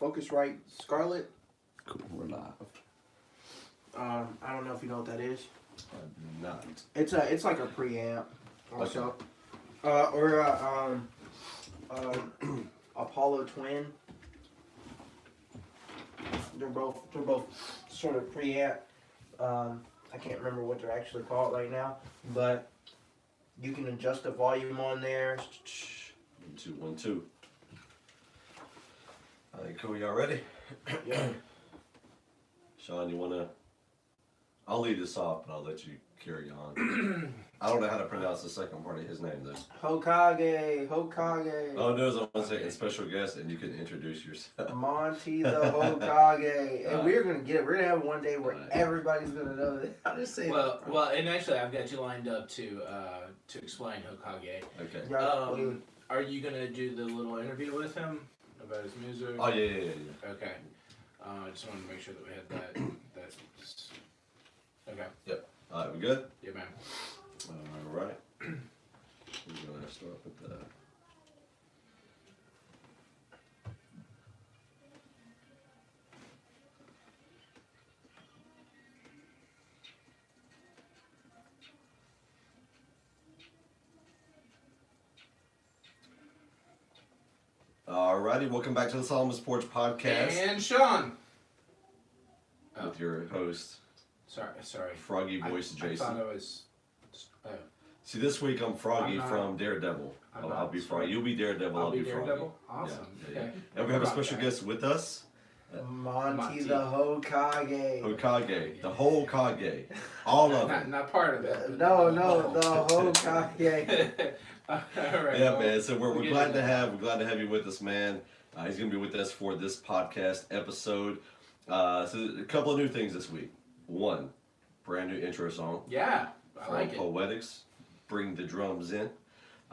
Focusrite Scarlet. Cool, we're live. I don't know if you know what that is. I do not. It's like a preamp also. Apollo Twin. They're both sort of preamp. I can't remember what they're actually called right now, but you can adjust the volume on there. 1, 2, 1, 2. All right, cool. Y'all ready? Yeah. Sean, you wanna? I'll lead this off, but I'll let you carry on. I don't know how to pronounce the second part of his name, though. Hokage. Oh, there's a 1 second special guest, and you can introduce yourself. Monty the Hokage. And Right. we're gonna get it. We're gonna have one day where Right. everybody's gonna know that. How to say that. Well, and actually, I've got you lined up to explain Hokage. Okay. Yeah, Are you gonna do the little interview with him about his music? Oh yeah. Okay. I just wanted to make sure that we had that. Okay. Yep. All right, we good? Yeah, man. All right. We're gonna start with the. Alrighty, welcome back to the Solomon Sports Podcast And Sean. with your host, Sorry. Froggy Voice I Jason. thought I was. See, this week I'm Froggy I'm not- from Daredevil. I'm I'll not be sorry. Froggy. You'll be Daredevil. I'll I'll be be Froggy. Daredevil? Awesome. Yeah. Okay. And we have a About special that. guest with us, Monty the Hokage. Hokage, the whole Kage, all of Not, it. not part of it. No, the Hokage. All right. Yeah, well, man. So we're get glad into to that. have you with us, man. He's gonna be with us for this podcast episode. So a couple of new things this week. One, brand new intro song Yeah, I from like it. Poetics. Bring the drums in.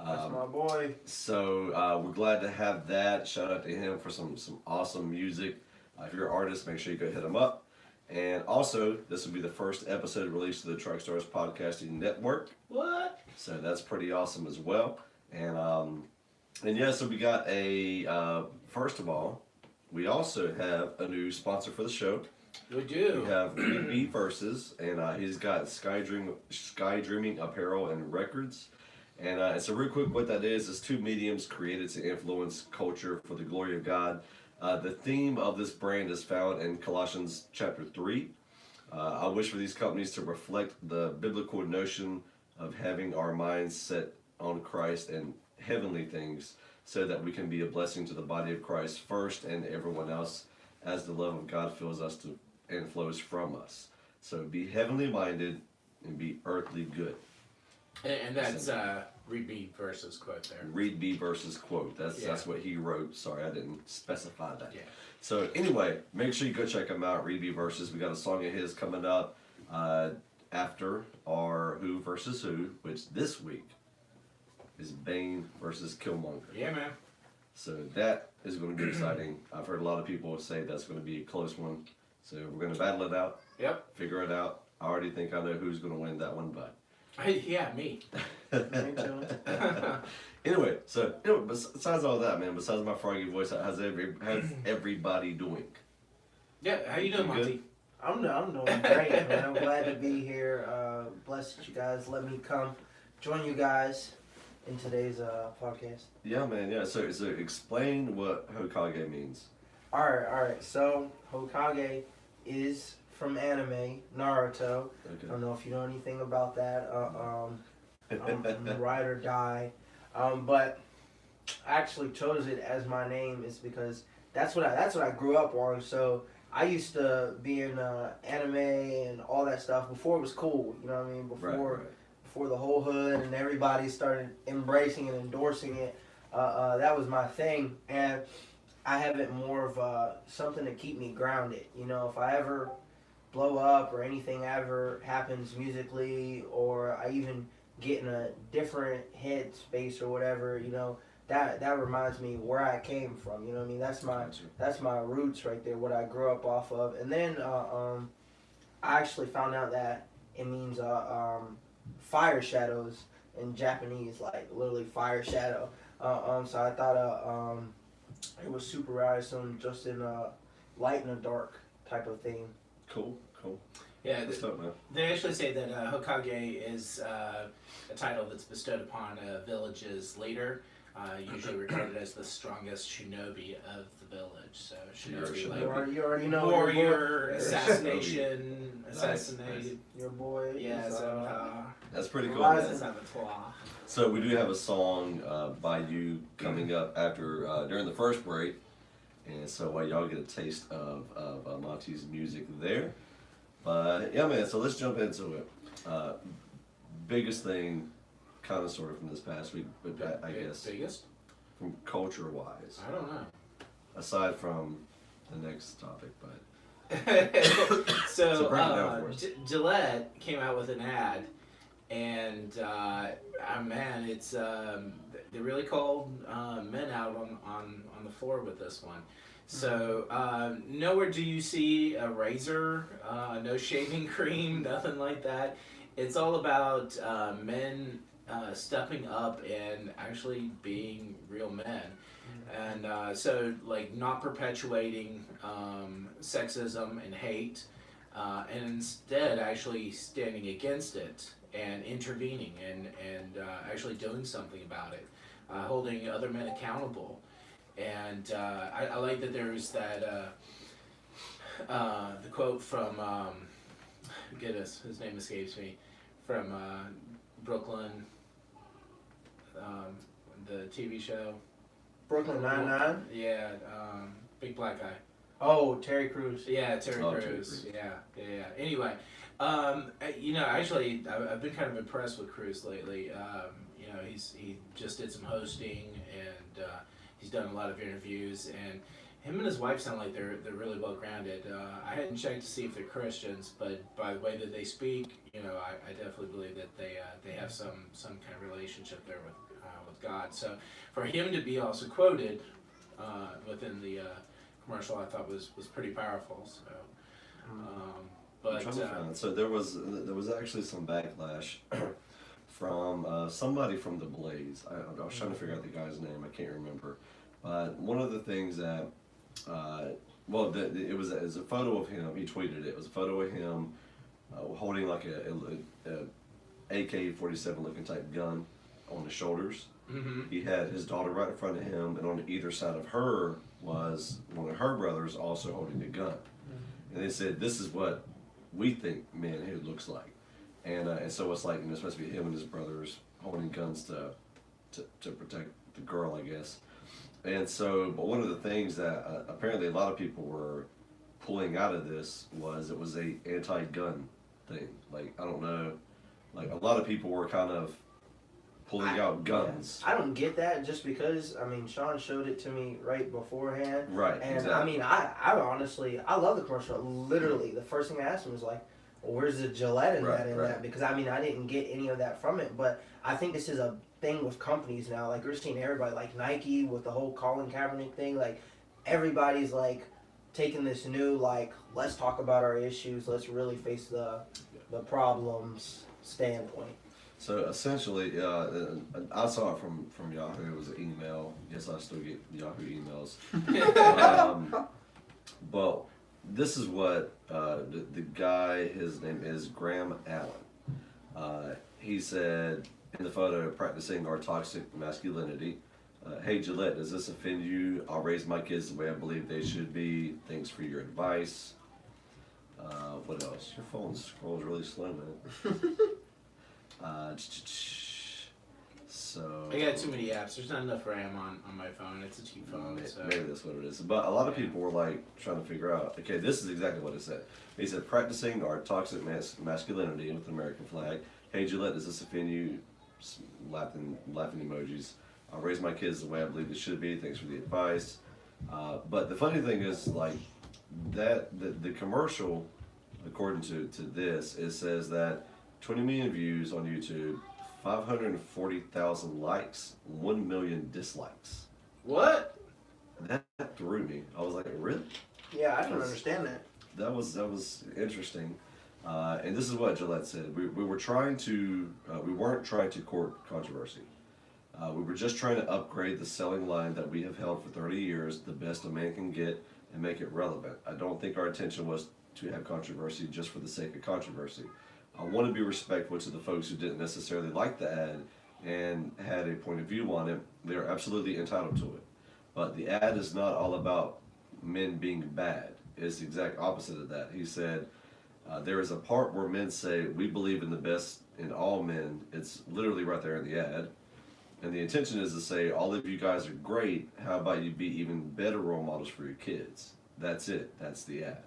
That's my boy. So we're glad to have that. Shout out to him for some awesome music. If you're an artist, make sure you go hit him up. And also, this will be the first episode released to the Truck Stars Podcasting Network. What? So that's pretty awesome as well. And yeah, so we got a first of all, we also have a new sponsor for the show. We do. We have BB Versus, and he's got Sky Dreaming Apparel and Records. And so real quick, what that is two mediums created to influence culture for the glory of God. The theme of this brand is found in Colossians chapter 3. I wish for these companies to reflect the biblical notion of having our minds set on Christ and heavenly things so that we can be a blessing to the body of Christ first and everyone else as the love of God fills us to and flows from us. So be heavenly minded and be earthly good. And that's Reed B versus quote there. Read B versus quote. That's Yeah. what he wrote. Sorry, I didn't specify that. Yeah. So anyway, make sure you go check him out. Read B versus. We got a song of his coming up after our Who versus Who, which this week is Bane versus Killmonger. Yeah, man. So that is going to be exciting. I've heard a lot of people say that's going to be a close one. So we're going to battle it out. Yep. Figure it out. I already think I know who's going to win that one, but. Yeah, me. Me too. Anyway, so besides all that, man, besides my froggy voice, how's everybody doing? Yeah, how you doing, You Monty? good? I'm doing great, man. I'm glad to be here. Blessed that you guys let me come join you guys in today's podcast. Yeah, man. Yeah. So explain what Hokage means. All right. So Hokage is from anime Naruto. I don't know if you know anything about that. I'm a ride or die. But I actually chose it as my name is because that's what I grew up on. So I used to be in anime and all that stuff before it was cool. You know what I mean? Before the whole hood and everybody started embracing and endorsing it. That was my thing, and I have it more of something to keep me grounded. You know, if I ever blow up or anything ever happens musically, or I even get in a different head space or whatever, you know, that reminds me where I came from. You know what I mean? That's my roots right there, what I grew up off of. And then I actually found out that it means fire shadows in Japanese, like literally fire shadow. So I thought It was super rad, some just in a light and a dark type of theme. Cool. Yeah, What's up, man? they actually say that Hokage is a title that's bestowed upon a village's leader, usually regarded as the strongest shinobi of the village. So shinobi, like You already know warrior, your boy. assassination, Nice, assassinated. Your boy. Yeah, is, That's pretty cool. Rising. Man. Saboteur. So we do have a song by you coming up after during the first break, and so y'all get a taste of Monty's music there. But yeah, man. So let's jump into it. Biggest thing, kind of sort of from this past week, but I guess Biggest? from culture wise, I don't know. aside from the next topic, but So break it down for us. Gillette came out with an ad, and man, it's they really called men out on the floor with this one. So nowhere do you see a razor, no shaving cream, nothing like that. It's all about men stepping up and actually being real men. And so, like, not perpetuating sexism and hate, and instead actually standing against it and intervening and actually doing something about it, holding other men accountable. And I like that there's that the quote from goodness, his name escapes me, from Brooklyn, the TV show. Brooklyn Nine-Nine? Yeah, big black guy. Oh, Terry Crews. Yeah, Terry Oh, Terry Crews. Crews. Yeah. Anyway, actually, I've been kind of impressed with Crews lately. He just did some hosting, and he's done a lot of interviews, and him and his wife sound like they're really well grounded. I hadn't checked to see if they're Christians, but by the way that they speak, I definitely believe that they have some kind of relationship there with God. So for him to be also quoted within the commercial, I thought was pretty powerful. So, so there was actually some backlash from somebody from the Blaze. I was trying to figure out the guy's name. I can't remember. But one of the things that it was a photo of him. He tweeted it. It was a photo of him holding like a AK-47 looking type gun on his shoulders. mm-hmm. He had his daughter right in front of him, and on either side of her was one of her brothers also holding a gun. And they said, "This is what we think manhood looks like," and so it's like, it's supposed to be him and his brothers holding guns to protect the girl, I guess. And so, but one of the things that apparently a lot of people were pulling out of this was it was a anti-gun thing. Like, I don't know, like a lot of people were kind of pulling out guns. I don't get that, just because, Sean showed it to me right beforehand. Right, And exactly. I honestly, I love the commercial. Literally, the first thing I asked him was like, well, where's the Gillette in that? Because I didn't get any of that from it. But I think this is a thing with companies now. Like, we're seeing everybody, like Nike with the whole Colin Kaepernick thing. Like, everybody's like taking this new, like, let's talk about our issues. Let's really face the problems standpoint. So essentially, I saw it from Yahoo. It was an email. Yes, I still get Yahoo emails. But this is what the guy, his name is Graham Allen. He said in the photo, practicing our toxic masculinity. Hey Gillette, does this offend you? I'll raise my kids the way I believe they should be. Thanks for your advice. What else? Your phone scrolls really slow, man. So I got too many apps. There's not enough RAM on my phone. It's a cheap phone. So. Maybe that's what it is. But a lot of people were like trying to figure out, okay, this is exactly what it said. He said, practicing our toxic masculinity with the American flag. Hey Gillette, does this offend you? Laughing emojis. I'll raise my kids the way I believe they should be. Thanks for the advice. But the funny thing is, like, that the commercial, according to this, it says that 20 million views on YouTube, 540,000 likes, 1 million dislikes. What? That threw me. I was like, really? Yeah, I don't understand that. That was interesting. And this is what Gillette said. We weren't trying to court controversy. We were just trying to upgrade the selling line that we have held for 30 years, the best a man can get, and make it relevant. I don't think our intention was to have controversy just for the sake of controversy. I want to be respectful to the folks who didn't necessarily like the ad and had a point of view on it. They're absolutely entitled to it. But the ad is not all about men being bad. It's the exact opposite of that. He said, there is a part where men say, we believe in the best in all men. It's literally right there in the ad. And the intention is to say, all of you guys are great. How about you be even better role models for your kids? That's it. That's the ad.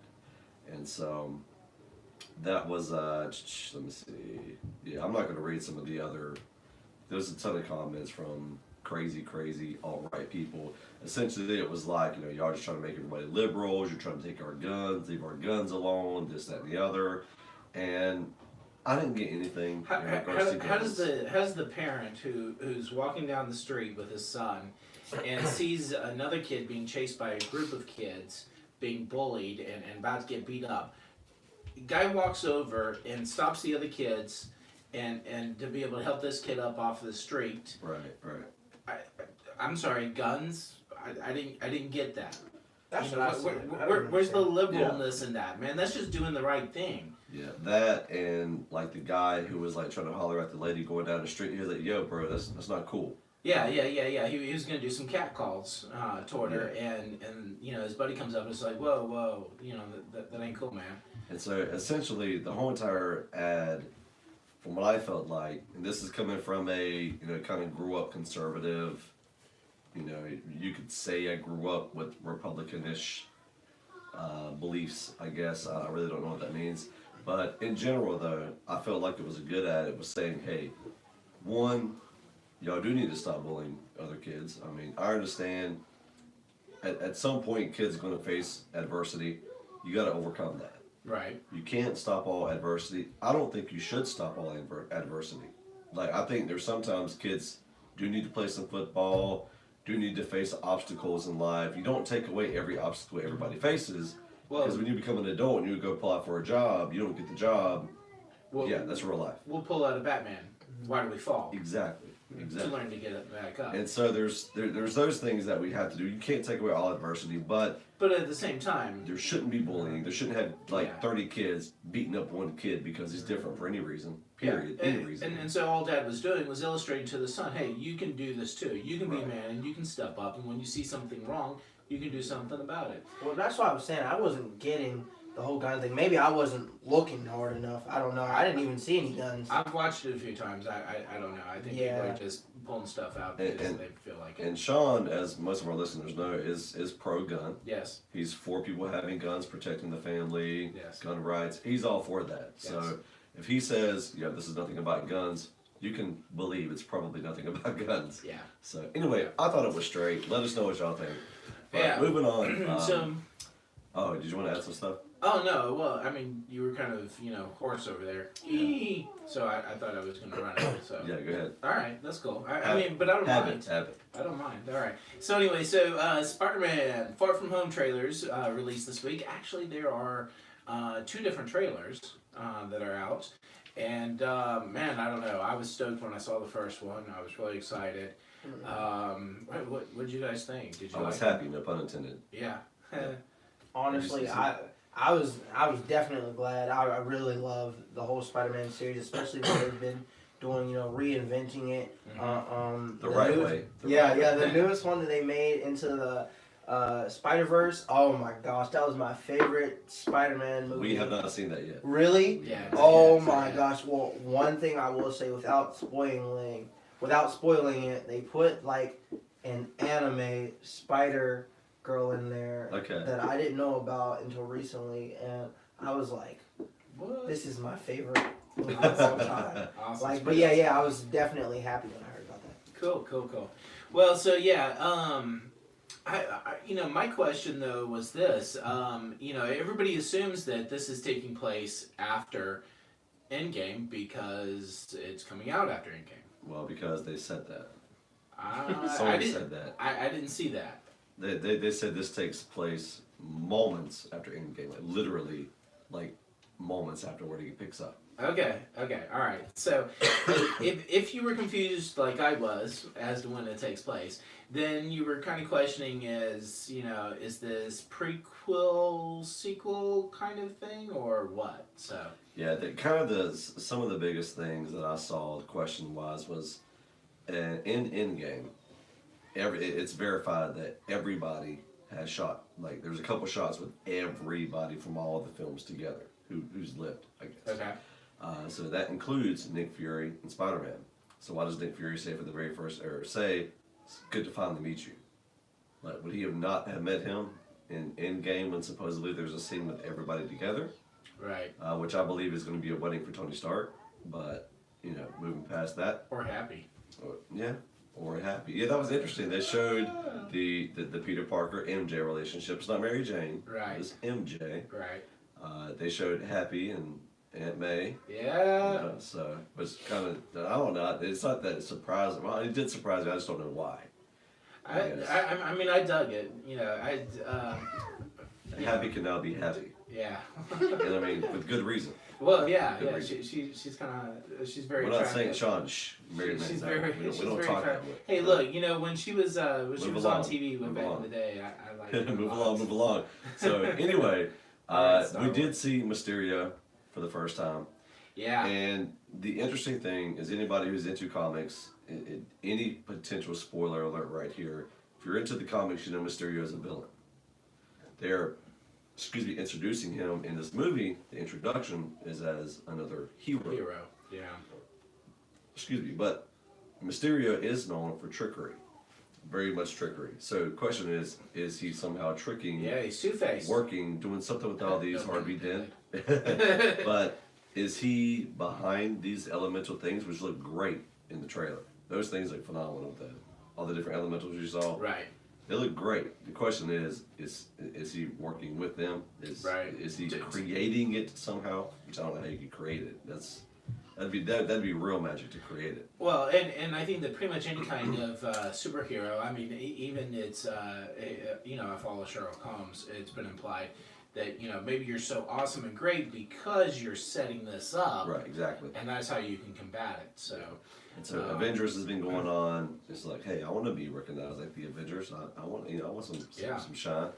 And so that was, let me see. Yeah, I'm not going to read some of the other, there's a ton of comments from crazy alt-right people. Essentially, it was like, y'all just trying to make everybody liberals, you're trying to take our guns, leave our guns alone, this, that, and the other. And I didn't get anything. How does the parent who's walking down the street with his son and sees another kid being chased by a group of kids being bullied and about to get beat up, guy walks over and stops the other kids and to be able to help this kid up off the street. Right. I'm sorry, guns? I didn't get that. That's where's the liberalness in that, man? That's just doing the right thing. Yeah, that and like the guy who was like trying to holler at the lady going down the street. He was like, "Yo, bro, that's not cool." Yeah. He was gonna do some cat calls toward her, and his buddy comes up and is like, "Whoa, that ain't cool, man." And so essentially, the whole entire ad, from what I felt like, and this is coming from a kind of grew up conservative. You could say I grew up with Republican-ish beliefs. I guess I really don't know what that means. But in general, though, I felt like it was a good ad. It was saying, hey, one, y'all do need to stop bullying other kids. I mean, I understand at some point kids are going to face adversity. You got to overcome that. Right. You can't stop all adversity. I don't think you should stop all adversity. Like, I think there's sometimes kids do need to play some football, do need to face obstacles in life. You don't take away every obstacle everybody faces. Because when you become an adult and you go apply for a job, you don't get the job. Yeah, that's real life. We'll pull out a Batman. Why do we fall? Exactly. To learn to get it back up. And so there's those things that we have to do. You can't take away all adversity, but at the same time, there shouldn't be bullying. There shouldn't have 30 kids beating up one kid because he's different for any reason. Period. Yeah. Any reason. And so all Dad was doing was illustrating to the son, hey, you can do this too. You can be a man and you can step up. And when you see something wrong, you can do something about it. Well, that's why I was saying I wasn't getting the whole gun thing. Maybe I wasn't looking hard enough. I don't know. I didn't even see any guns. I've watched it a few times. I don't know. I think people are just pulling stuff out because they feel like it. And Sean, as most of our listeners know, is pro-gun. Yes. He's for people having guns, protecting the family, yes. Gun rights. He's all for that. Yes. So if he says, this is nothing about guns, you can believe it's probably nothing about guns. Yeah. So anyway, I thought it was straight. Let us know what y'all think. But moving on. Oh, did you want to add some stuff? Oh, no. Well, I mean, you were kind of, hoarse over there. Yeah. So I thought I was going to run out. So. Yeah, go ahead. All right, that's cool. I mean, but I don't mind. Have it. I don't mind. All right. So anyway, Spider-Man Far From Home trailers released this week. Actually, there are 2 different trailers that are out. And, man, I don't know. I was stoked when I saw the first one. I was really excited. What did you guys think? Did you? I was happy, no pun intended. Yeah. Honestly, I was definitely glad. I really love the whole Spider-Man series, especially when they've been doing, reinventing it. The right way. The newest one that they made into the Spider-Verse. Oh my gosh, that was my favorite Spider-Man movie. We have not seen that yet. Really? Yeah. Oh my gosh. Well, one thing I will say without spoiling it, they put like an anime Spider Girl in there that I didn't know about until recently, and I was like, "What? This is my favorite movie of all time." Awesome. Like, but yeah, I was definitely happy when I heard about that. Cool. Well, so my question though was this. Everybody assumes that this is taking place after Endgame because it's coming out after Endgame. Well, because they said that. Sony said that. I didn't see that. They said this takes place moments after Endgame, like literally, like moments afterward he picks up. Okay, all right. So, if you were confused like I was as to when it takes place, then you were kind of questioning is this prequel, sequel kind of thing or what? So. Yeah, some of the biggest things that I saw question wise was in Endgame. It's verified that everybody has shot. Like there's a couple shots with everybody from all of the films together who's lived, I guess. Okay. So that includes Nick Fury and Spider-Man. So why does Nick Fury say for the very first, or say, it's good to finally meet you? Like, would he have not have met him in Endgame when supposedly there's a scene with everybody together? Right. Which I believe is going to be a wedding for Tony Stark. But, moving past that. Or Happy. Or Happy. Yeah, that was interesting. They showed the Peter Parker MJ relationship. It's not Mary Jane. Right. It's MJ. Right. They showed Happy and Aunt May. Yeah. So it's kind of, I don't know. It's not that surprising. Well, it did surprise me. I just don't know why. I mean, I dug it. Happy can now be happy. Yeah. And I mean, with good reason. Well, yeah. Reason. She's kind of very. We're not attractive. saying Sean. Shh. Married She's man. very. We She's don't very talk that attractive. way. Hey, look. When she was on along. TV way Move back in along. the day, I liked her. Move along. So anyway, Alright, we did see Mysterio for the first time. Yeah. And the interesting thing is anybody who's into comics, any potential spoiler alert right here, if you're into the comics, you know Mysterio is a villain. They're, introducing him in this movie, the introduction is as another hero. Yeah. But Mysterio is known for trickery. Very much trickery. So the question is he somehow tricking, Yeah, he's Two-Faced. working, doing something with all these Harvey Dent? But is he behind these elemental things, which look great in the trailer? Those things look phenomenal. All the different elementals you saw. Right. They look great. The question is he working with them? Is he creating it somehow? Which I don't know how you could create it. That'd be real magic to create it. Well, and I think that pretty much any kind of superhero, I mean, even it's, I follow Sherlock Holmes, it's been implied that, maybe you're so awesome and great because you're setting this up. Right, exactly. And that's how you can combat it, so. And so Avengers has been going on. It's like, hey, I want to be recognized like the Avengers. I want some shine.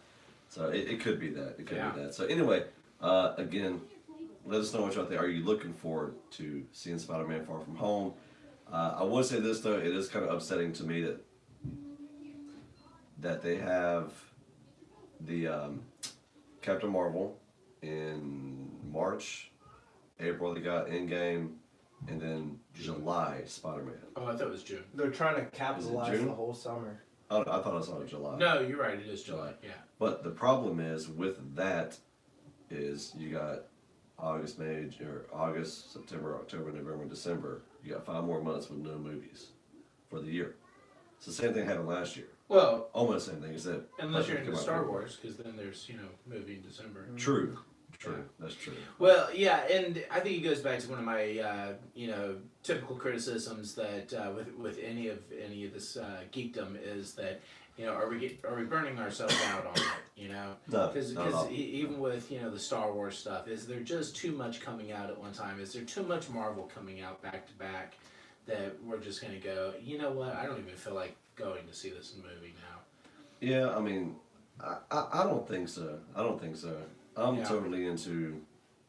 So it could be that. It could be that. So anyway, again, let us know what y'all think. Are you looking forward to seeing Spider-Man Far From Home? I will say this though, it is kind of upsetting to me that they have the Captain Marvel in March, April they got Endgame, and then July Spider-Man. Oh, I thought it was June. They're trying to capitalize June? the whole summer. I thought I saw it July. No, you're right, it is July, yeah. But the problem is with that is you got August, September, October, November, December. You got 5 more months with no movies for the year. It's the same thing happened last year. Well, Almost the same thing. Except unless you're into Star Wars, because then there's, movie in December. True. That's true. Well, yeah, and I think it goes back to one of my, typical criticisms that with any of this geekdom is that, are we burning ourselves out on it? No, Because not at all. even with the Star Wars stuff, is there just too much coming out at one time? Is there too much Marvel coming out back to back that we're just gonna go? You know what? I don't even feel like going to see this movie now. Yeah, I mean, I don't think so. I'm totally into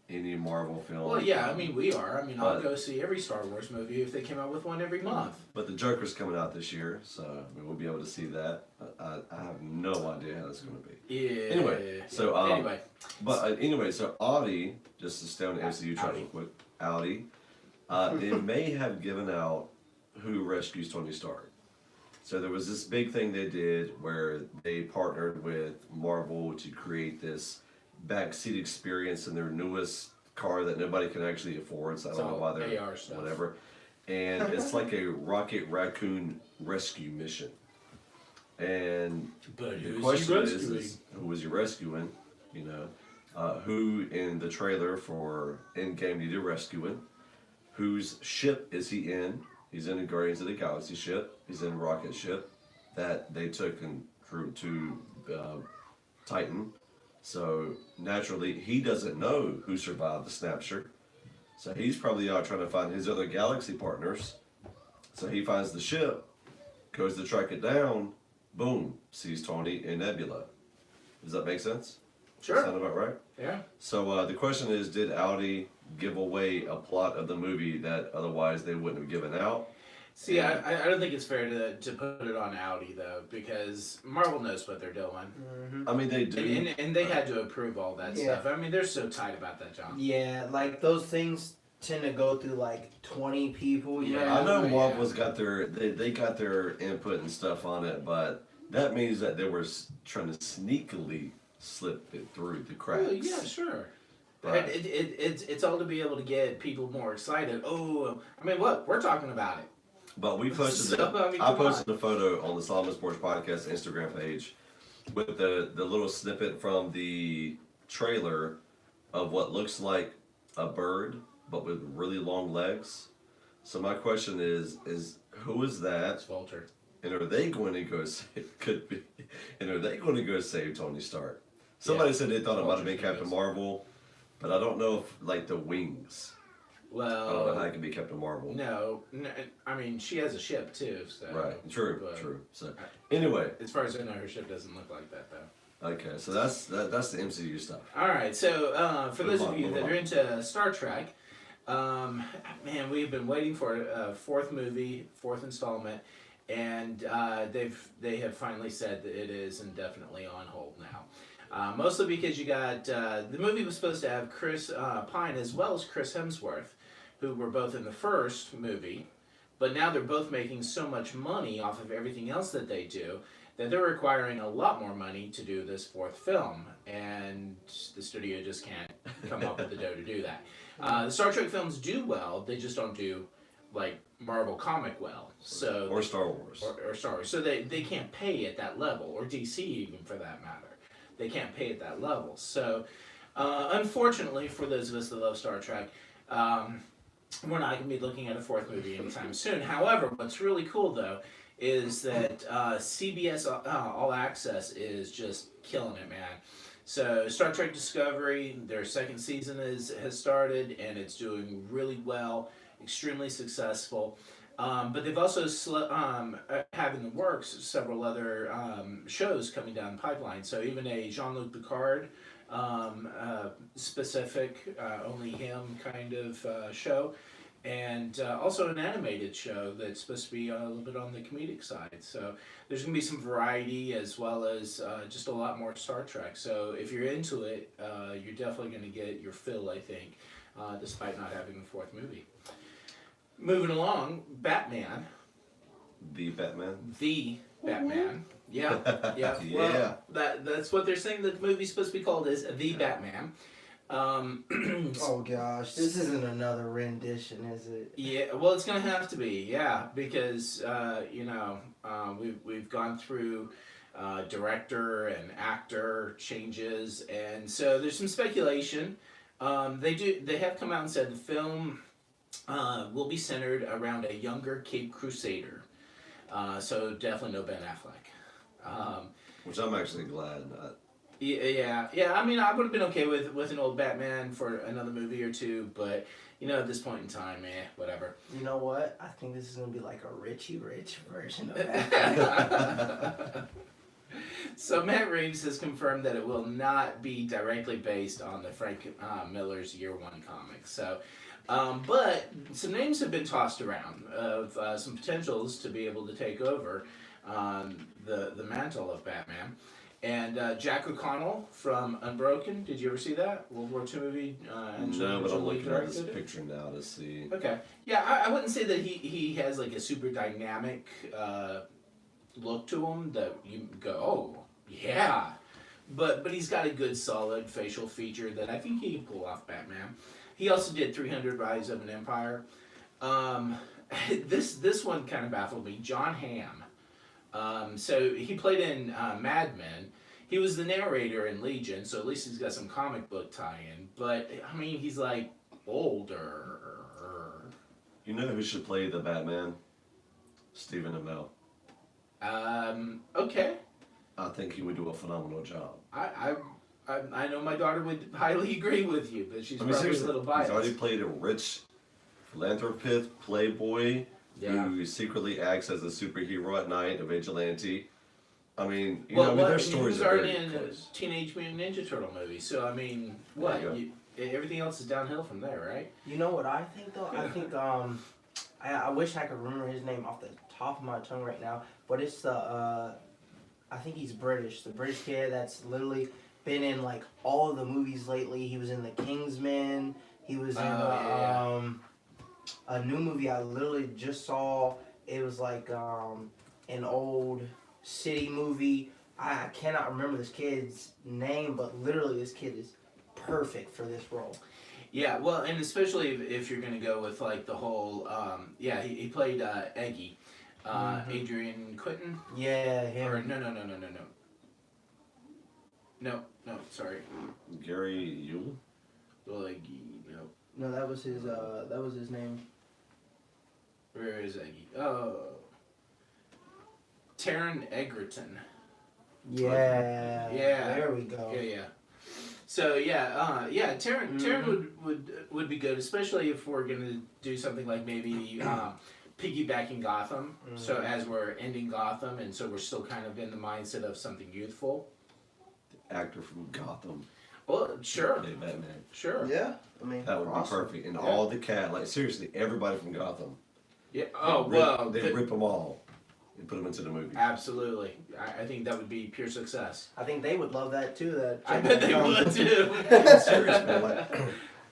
any Marvel film. Well, yeah, I mean, we are. I mean, I'll go see every Star Wars movie if they came out with one every month. But the Joker's coming out this year, so we'll be able to see that. I have no idea how that's going to be. Yeah. Anyway, so so Audi, just to stay on the MCU track real quick, Audi, they may have given out who rescues Tony Stark. So there was this big thing they did where they partnered with Marvel to create this backseat experience in their newest car that nobody can actually afford. So I don't know why they're AR stuff. whatever. And it's like a Rocket Raccoon rescue mission. And But the question is who was you rescuing? Who in the trailer for Endgame needed rescuing? Whose ship is he in? He's in the Guardians of the Galaxy ship. He's in a rocket ship that they took and drew to Titan. So naturally, he doesn't know who survived the snapshot. So he's probably out trying to find his other galaxy partners. So he finds the ship, goes to track it down, boom, sees Tony and Nebula. Does that make sense? Sure. Sound about right? Yeah. So the question is, did Audi give away a plot of the movie that otherwise they wouldn't have given out? See, I don't think it's fair to put it on Audi, though, because Marvel knows what they're doing. Mm-hmm. I mean, they do. And they had to approve all that Yeah. stuff. I mean, they're so tight about that, John. Yeah, like those things tend to go through like 20 people. You Yeah. know? I know Yeah. Marvel's got they got their input and stuff on it, but that means that they were trying to sneakily slip it through the cracks. Oh, yeah, sure. Right. It's all to be able to get people more excited. Oh, I mean, what? We're talking about it. But we posted So, I mean, I come posted a photo on the Solomon Sports Podcast Instagram page with the little snippet from the trailer of what looks like a bird but with really long legs. So my question is who is that? That's Vulture. And are they going to go save, could be, and are they going to go save Tony Stark? Somebody said they thought it might have been Captain Marvel, but I don't know if like the wings. I don't know Well, how it can be Captain Marvel. no, I mean, she has a ship, too, so. Right. True. but True. So anyway, As far as I know, her ship doesn't look like that, though. okay. So that's the MCU stuff. All right, so for those of you Move that on. are into Star Trek, man, we've been waiting for a fourth movie, fourth installment, and they have finally said that it is indefinitely on hold now. Mostly because you got the movie was supposed to have Chris Pine as well as Chris Hemsworth, who were both in the first movie, but now they're both making so much money off of everything else that they do that they're requiring a lot more money to do this fourth film, and the studio just can't come up with the dough to do that. The Star Trek films do well, they just don't do like Marvel comic well. So Or Star Wars. or Star Wars. So they can't pay at that level, or DC even for that matter. They can't pay at that level. So unfortunately for those of us that love Star Trek, we're not going to be looking at a fourth movie anytime soon. However, what's really cool though is that CBS All Access is just killing it, man. So Star Trek Discovery, their second season has started, and it's doing really well, extremely successful. But they've also have in the works several other shows coming down the pipeline. So even a Jean-Luc Picard specific, only him kind of show. And also an animated show that's supposed to be a little bit on the comedic side. So there's going to be some variety as well as just a lot more Star Trek. So if you're into it, you're definitely going to get your fill, I think, despite not having a fourth movie. Moving along, Batman. The Batman. The Batman. Yeah, yeah. Yeah. Well, that's what they're saying the movie's supposed to be called is The Batman. Oh gosh, this isn't another rendition, is it? Yeah, well, it's gonna have to be, yeah, because we've gone through director and actor changes, and so there's some speculation. They have come out and said the film will be centered around a younger Cape Crusader, so definitely no Ben Affleck. Which I'm actually glad not. Yeah. I mean, I would have been okay with an old Batman for another movie or two, but at this point in time, whatever. You know what? I think this is gonna be like a Richie Rich version of that. So Matt Reeves has confirmed that it will not be directly based on the Frank Miller's Year One comic. So, but some names have been tossed around of some potentials to be able to take over the mantle of Batman. And Jack O'Connell from Unbroken. Did you ever see that World War II movie? No, but I'm looking at this directed it? picture now to see. Okay. Yeah, I wouldn't say that he has like a super dynamic look to him that you go, oh, yeah. But he's got a good solid facial feature that I think he can pull off Batman. He also did 300 Rise of an Empire. This one kind of baffled me. John Hamm. So he played in Mad Men. He was the narrator in Legion, so at least he's got some comic book tie-in. But, I mean, he's like older. You know who should play the Batman? Stephen Amell. Okay. I think he would do a phenomenal job. I I know my daughter would highly agree with you, but she's probably a little biased. He's already played a rich philanthropist, playboy, who secretly acts as a superhero at night, a vigilante. I mean, you know, their stories are very in Teenage Mutant Ninja Turtle movie, so I mean, everything else is downhill from there, right? You know what I think though? I think I wish I could remember his name off the top of my tongue right now, but it's the I think he's British, the British kid that's literally been in like all of the movies lately. He was in The Kingsman. He was in a new movie I literally just saw. It was like an old city movie. I cannot remember this kid's name, but literally this kid is perfect for this role. Yeah, well, and especially if you're going to go with like the whole, he played Eggy, Adrian Quinton. Yeah, him. Or no, sorry. Gary Yule? Eggy, no. No, that was his name. Where is Eggy? Oh. Taron Egerton. Yeah. Yeah. There we go. Yeah. So Taron would be good, especially if we're gonna do something like maybe piggybacking Gotham. So as we're ending Gotham, and so we're still kind of in the mindset of something youthful. The actor from Gotham. Well, sure. Hey, Batman. Sure. Yeah. I mean, that would be perfect. And all the like seriously, everybody from Gotham. Yeah. They rip them all and put them into the movie. Absolutely. I think that would be pure success. I think they would love that too. I bet they would too. Seriously, man, like,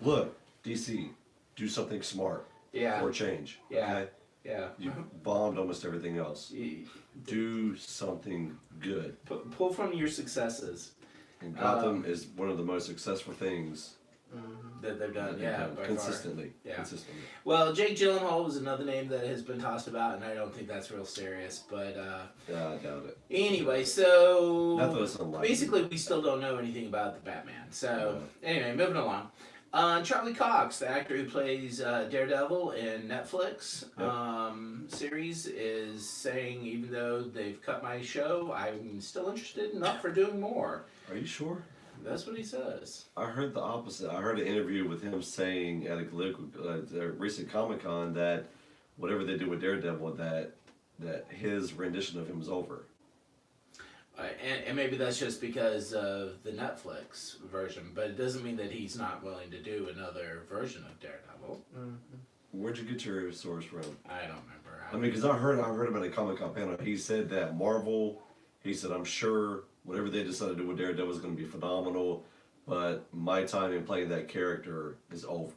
look, DC, do something smart. Yeah. For change. Yeah. Okay? Yeah. You bombed almost everything else. Do something good. Pull from your successes. And Gotham is one of the most successful things that they've done. Consistently. Far. Yeah. Consistently. Well, Jake Gyllenhaal was another name that has been tossed about, and I don't think that's real serious. But I doubt it. Anyway, so not that it's unlikely. Basically, we still don't know anything about the Batman. So anyway, moving along. Charlie Cox, the actor who plays Daredevil in Netflix series, is saying even though they've cut my show, I'm still interested and up for doing more. Are you sure? That's what he says. I heard the opposite. I heard an interview with him saying at a recent Comic-Con that whatever they do with Daredevil, that his rendition of him is over. And maybe that's just because of the Netflix version, but it doesn't mean that he's not willing to do another version of Daredevil. Where'd you get your source from? I don't remember. I mean, because I heard him at a Comic-Con panel. He said that Marvel, he said, I'm sure whatever they decide to do with Daredevil is going to be phenomenal, but my time in playing that character is over.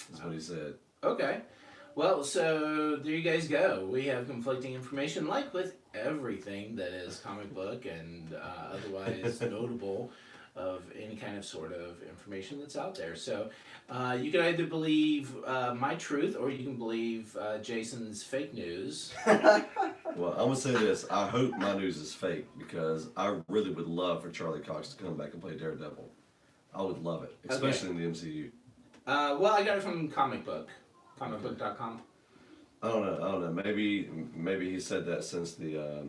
That's what he said. Okay. Well, so there you guys go. We have conflicting information, like with everything that is comic book and otherwise notable of any kind of sort of information that's out there. So you can either believe my truth or you can believe Jason's fake news. Well, I'm going to say this. I hope my news is fake because I really would love for Charlie Cox to come back and play Daredevil. I would love it, especially in the MCU. Well, I got it from comic book. Comicbook.com. I don't know. Maybe he said that since the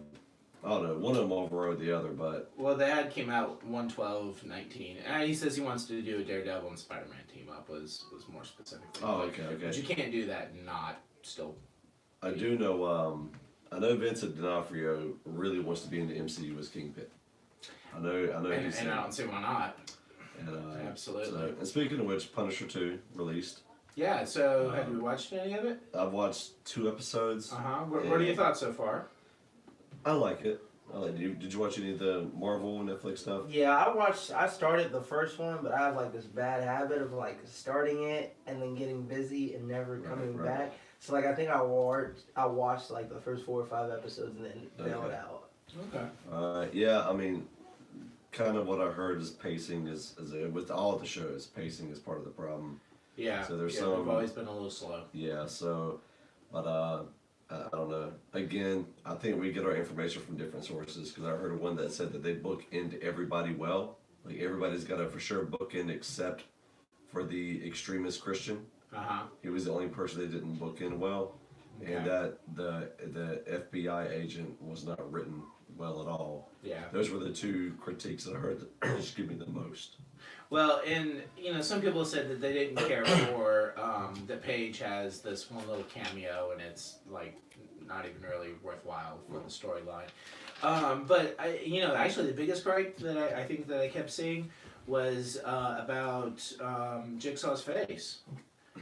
I don't know. One of them overrode the other, but well, the ad came out 1/12/19, and he says he wants to do a Daredevil and Spider-Man team up. Was more specific. Oh, okay. But you can't do that and not still. I do know. I know Vincent D'Onofrio really wants to be in the MCU as Kingpin. I know. And I don't see why not. And, absolutely. So, and speaking of which, Punisher 2 released. Yeah, so have you watched any of it? I've watched 2 episodes. What are your thoughts so far? I like it. Did you watch any of the Marvel Netflix stuff? Yeah, I started the first one, but I have like this bad habit of like starting it and then getting busy and never coming back. So like I think I watched like the first 4 or 5 episodes and then bailed out. Okay. Yeah, I mean, kind of what I heard is pacing is with all the shows, pacing is part of the problem. Yeah. So there's they've always been a little slow. Yeah. So, but I don't know. Again, I think we get our information from different sources because I heard one that said that they book into everybody well. Like everybody's got a for sure book in except for the extremist Christian. He was the only person they didn't book in well, and that the FBI agent was not written well at all. Yeah. Those were the two critiques that I heard that excuse me, the most. Well, and some people said that they didn't care for that Paige has this one little cameo, and it's like not even really worthwhile for the storyline. But actually, the biggest gripe that I think that I kept seeing was about Jigsaw's face.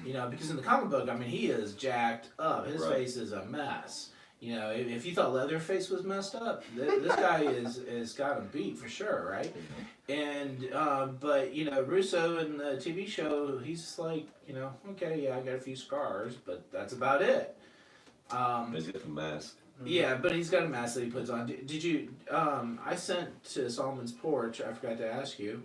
Because in the comic book, I mean, he is jacked up. His face is a mess. If you thought Leatherface was messed up, this guy is got him beat for sure, right? And but Russo in the TV show, he's just like, okay, yeah, I got a few scars, but that's about it. He's got the mask. Yeah, but he's got a mask that he puts on. Did you? I sent to Solomon's Porch. I forgot to ask you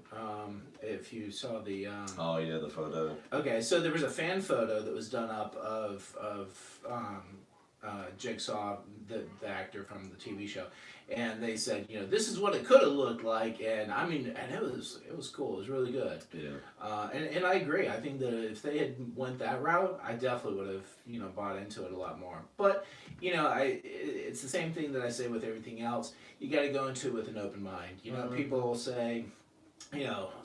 if you saw the. Oh yeah, the photo. Okay, so there was a fan photo that was done up of Jigsaw, the actor from the TV show, and they said, this is what it could have looked like, and I mean, and it was cool. It was really good. Yeah. And I agree. I think that if they had went that route, I definitely would have bought into it a lot more. But it's the same thing that I say with everything else. You got to go into it with an open mind. People will say,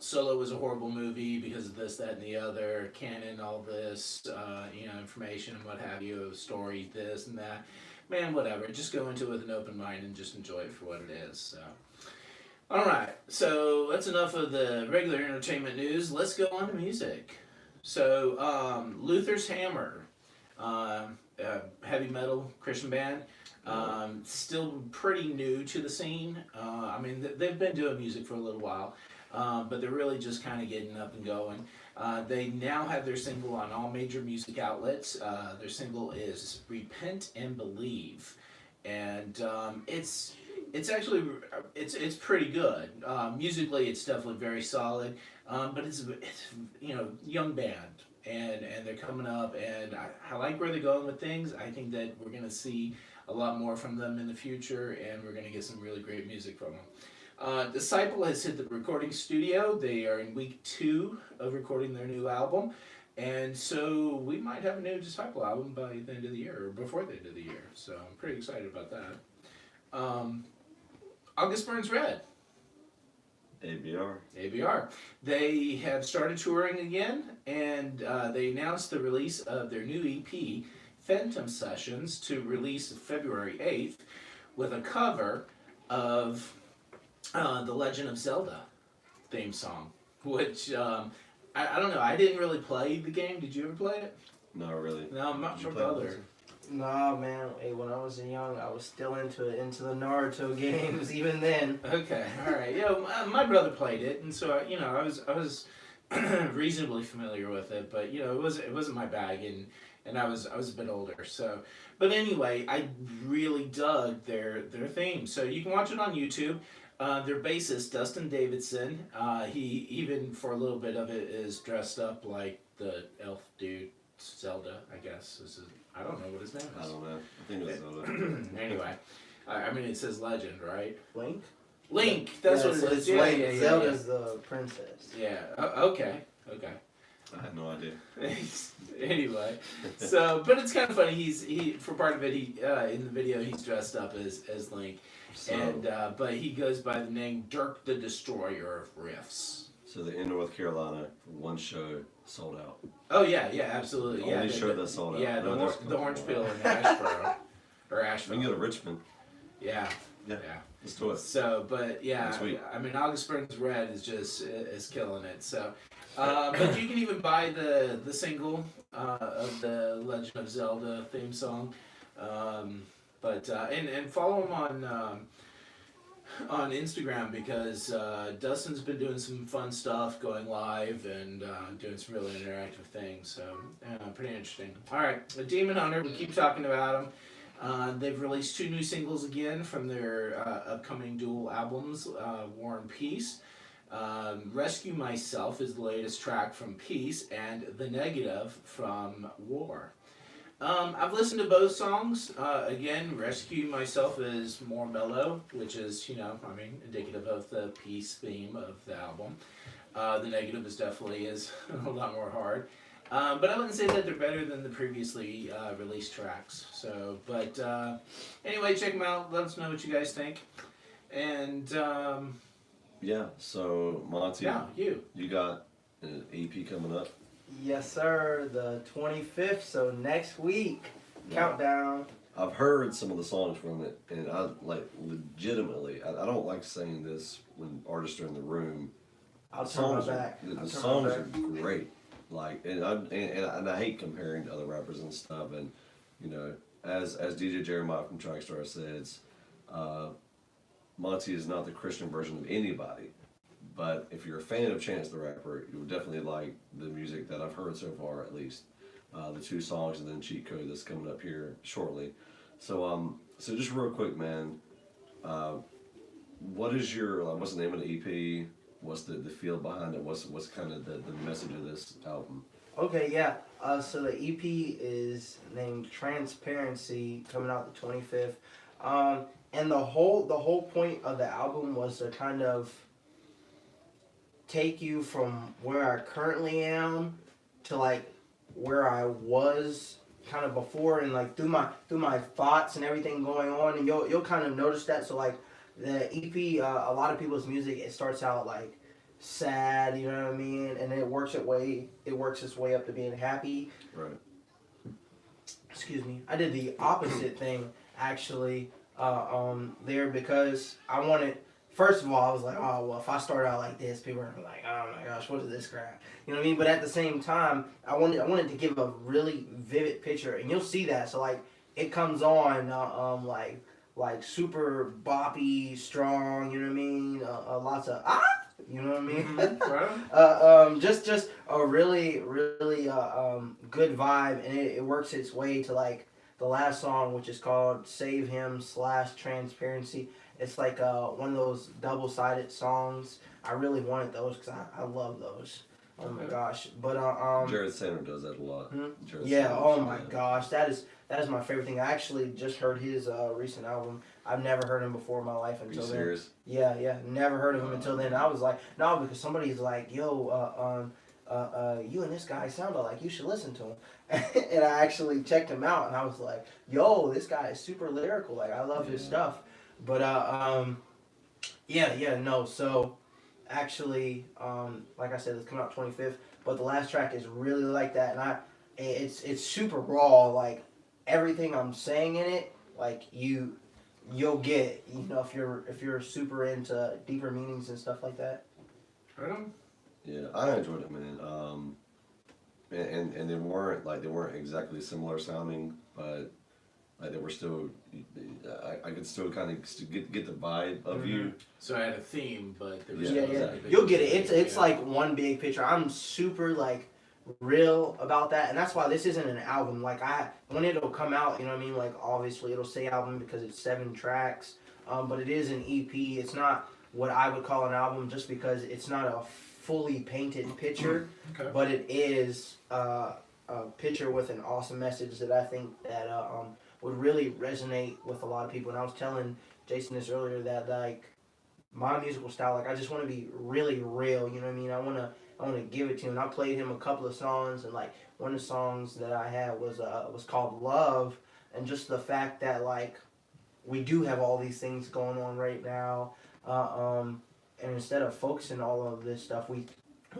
Solo was a horrible movie because of this, that, and the other, canon, all this, information and what have you, story, this and that. Man, whatever. Just go into it with an open mind and just enjoy it for what it is. So, all right. So that's enough of the regular entertainment news. Let's go on to music. So, Luther's Hammer, heavy metal Christian band. Still pretty new to the scene. I mean, they've been doing music for a little while. But they're really just kind of getting up and going. They now have their single on all major music outlets. Their single is "Repent and Believe," and it's actually it's pretty good. Musically, it's definitely very solid. But it's young band, and they're coming up, and I like where they're going with things. I think that we're gonna see a lot more from them in the future, and we're gonna get some really great music from them. Disciple has hit the recording studio. They are in week 2 of recording their new album. And so we might have a new Disciple album by the end of the year, or before the end of the year. So I'm pretty excited about that. August Burns Red. ABR. They have started touring again, and they announced the release of their new EP, Phantom Sessions, to release February 8th with a cover of the Legend of Zelda theme song, which I don't know. I didn't really play the game. Did you ever play it? Not really. No, I'm not sure about it. Nah, man. Hey, when I was young, I was still into the Naruto games even then. Okay, all right. Yeah, my brother played it, and so I was reasonably familiar with it, but it wasn't my bag, and I was a bit older. So, but anyway, I really dug their theme. So you can watch it on YouTube. Their bassist, Dustin Davidson, he even for a little bit of it is dressed up like the elf dude, Zelda, I guess. I don't know what his name is. I don't know. I think it was Zelda. Anyway, I mean, it says legend, right? Link, that's what it is. Yeah. Zelda's the princess. Yeah, okay. I had no idea. Anyway, so, but it's kind of funny. He for part of it, in the video, he's dressed up as Link. So, and but he goes by the name Dirk the Destroyer of Riffs. So they're in North Carolina for one show, sold out. Oh yeah, absolutely. The only show that sold out. Yeah, the Orange Peel in Asheboro or Asheville. We can go to Richmond. Yeah. Let's do it. So, but yeah, I mean, August Burns Red is killing it. So, but you can even buy the single of the Legend of Zelda theme song. But and follow him on Instagram because Dustin's been doing some fun stuff, going live and doing some really interactive things. So pretty interesting. All right, the Demon Hunter. We keep talking about him. They've released 2 new singles again from their upcoming dual albums, War and Peace. Rescue Myself is the latest track from Peace, and The Negative from War. I've listened to both songs. Again, Rescue Myself is more mellow, which is, indicative of the peace theme of the album. The Negative is definitely a lot more hard. But I wouldn't say that they're better than the previously released tracks. So, but anyway, check them out. Let us know what you guys think. And Yeah. So Monty, yeah, you. you got an EP coming up. Yes, sir. The 25th, so next week. Yeah. Countdown. I've heard some of the songs from it, and I like legitimately. I don't like saying this when artists are in the room. I'll The turn my songs are back. the songs are great. Like, and I hate comparing to other rappers and stuff. And you know, as DJ Jeremiah from Trackstar says, Monty is not the Christian version of anybody. But if you're a fan of Chance the Rapper, you would definitely like the music that I've heard so far, at least. The 2 songs and then Cheat Code that's coming up here shortly. So so just real quick, man, what is your, like, what's the name of the EP? What's the feel behind it? What's kind of the message of this album? Okay, yeah. So the EP is named Transparency, coming out the 25th. And the whole point of the album was to kind of take you from where I currently am to like where I was kind of before, and like through my thoughts and everything going on, and you'll kind of notice that. So like the EP, a lot of people's music, it starts out like sad, you know what I mean, and it works its way up to being happy. Right. Excuse me. I did the opposite thing actually there, because I wanted. First of all, I was like, oh, well, if I start out like this, people are like, oh my gosh, what is this crap? You know what I mean? But at the same time, I wanted to give a really vivid picture, and you'll see that. So like, it comes on like super boppy, strong. You know what I mean? Lots of you know what I mean? Mm-hmm. Right. Just a really good vibe, and it works its way to like the last song, which is called "Save Him" / Transparency. It's like one of those double-sided songs. I really wanted those because I love those. Oh my gosh! But Jared Sandler does that a lot. Jared yeah. Sandler, Oh my gosh, that is my favorite thing. I actually just heard his recent album. I've never heard him before in my life until Are you then. serious? Yeah, never heard of him until then. I was like, no, because somebody's like, yo, you and this guy sound alike. You should listen to him. And I actually checked him out, and I was like, yo, this guy is super lyrical. Like, I love his stuff. But no. So actually, like I said, it's coming out 25th. But the last track is really like that, and it's super raw. Like everything I'm saying in it, like you'll get. You know, if you're super into deeper meanings and stuff like that. Right on. Yeah, I enjoyed it, man. And they weren't exactly similar sounding, but like they were still. I could still kind of get the vibe of you. So I had a theme, but there was Yeah. Exactly. You'll get it. It's like one big picture. I'm super like real about that, and that's why this isn't an album. Like when it'll come out, you know what I mean. Like obviously it'll say album because it's 7 tracks, but it is an EP. It's not what I would call an album just because it's not a fully painted picture, but it is a picture with an awesome message that I think that would really resonate with a lot of people. And I was telling Jason this earlier that like my musical style, like I just want to be really real. You know what I mean? I want to give it to him. And I played him a couple of songs, and like one of the songs that I had was called Love, and just the fact that like we do have all these things going on right now, and instead of focusing all of this stuff, we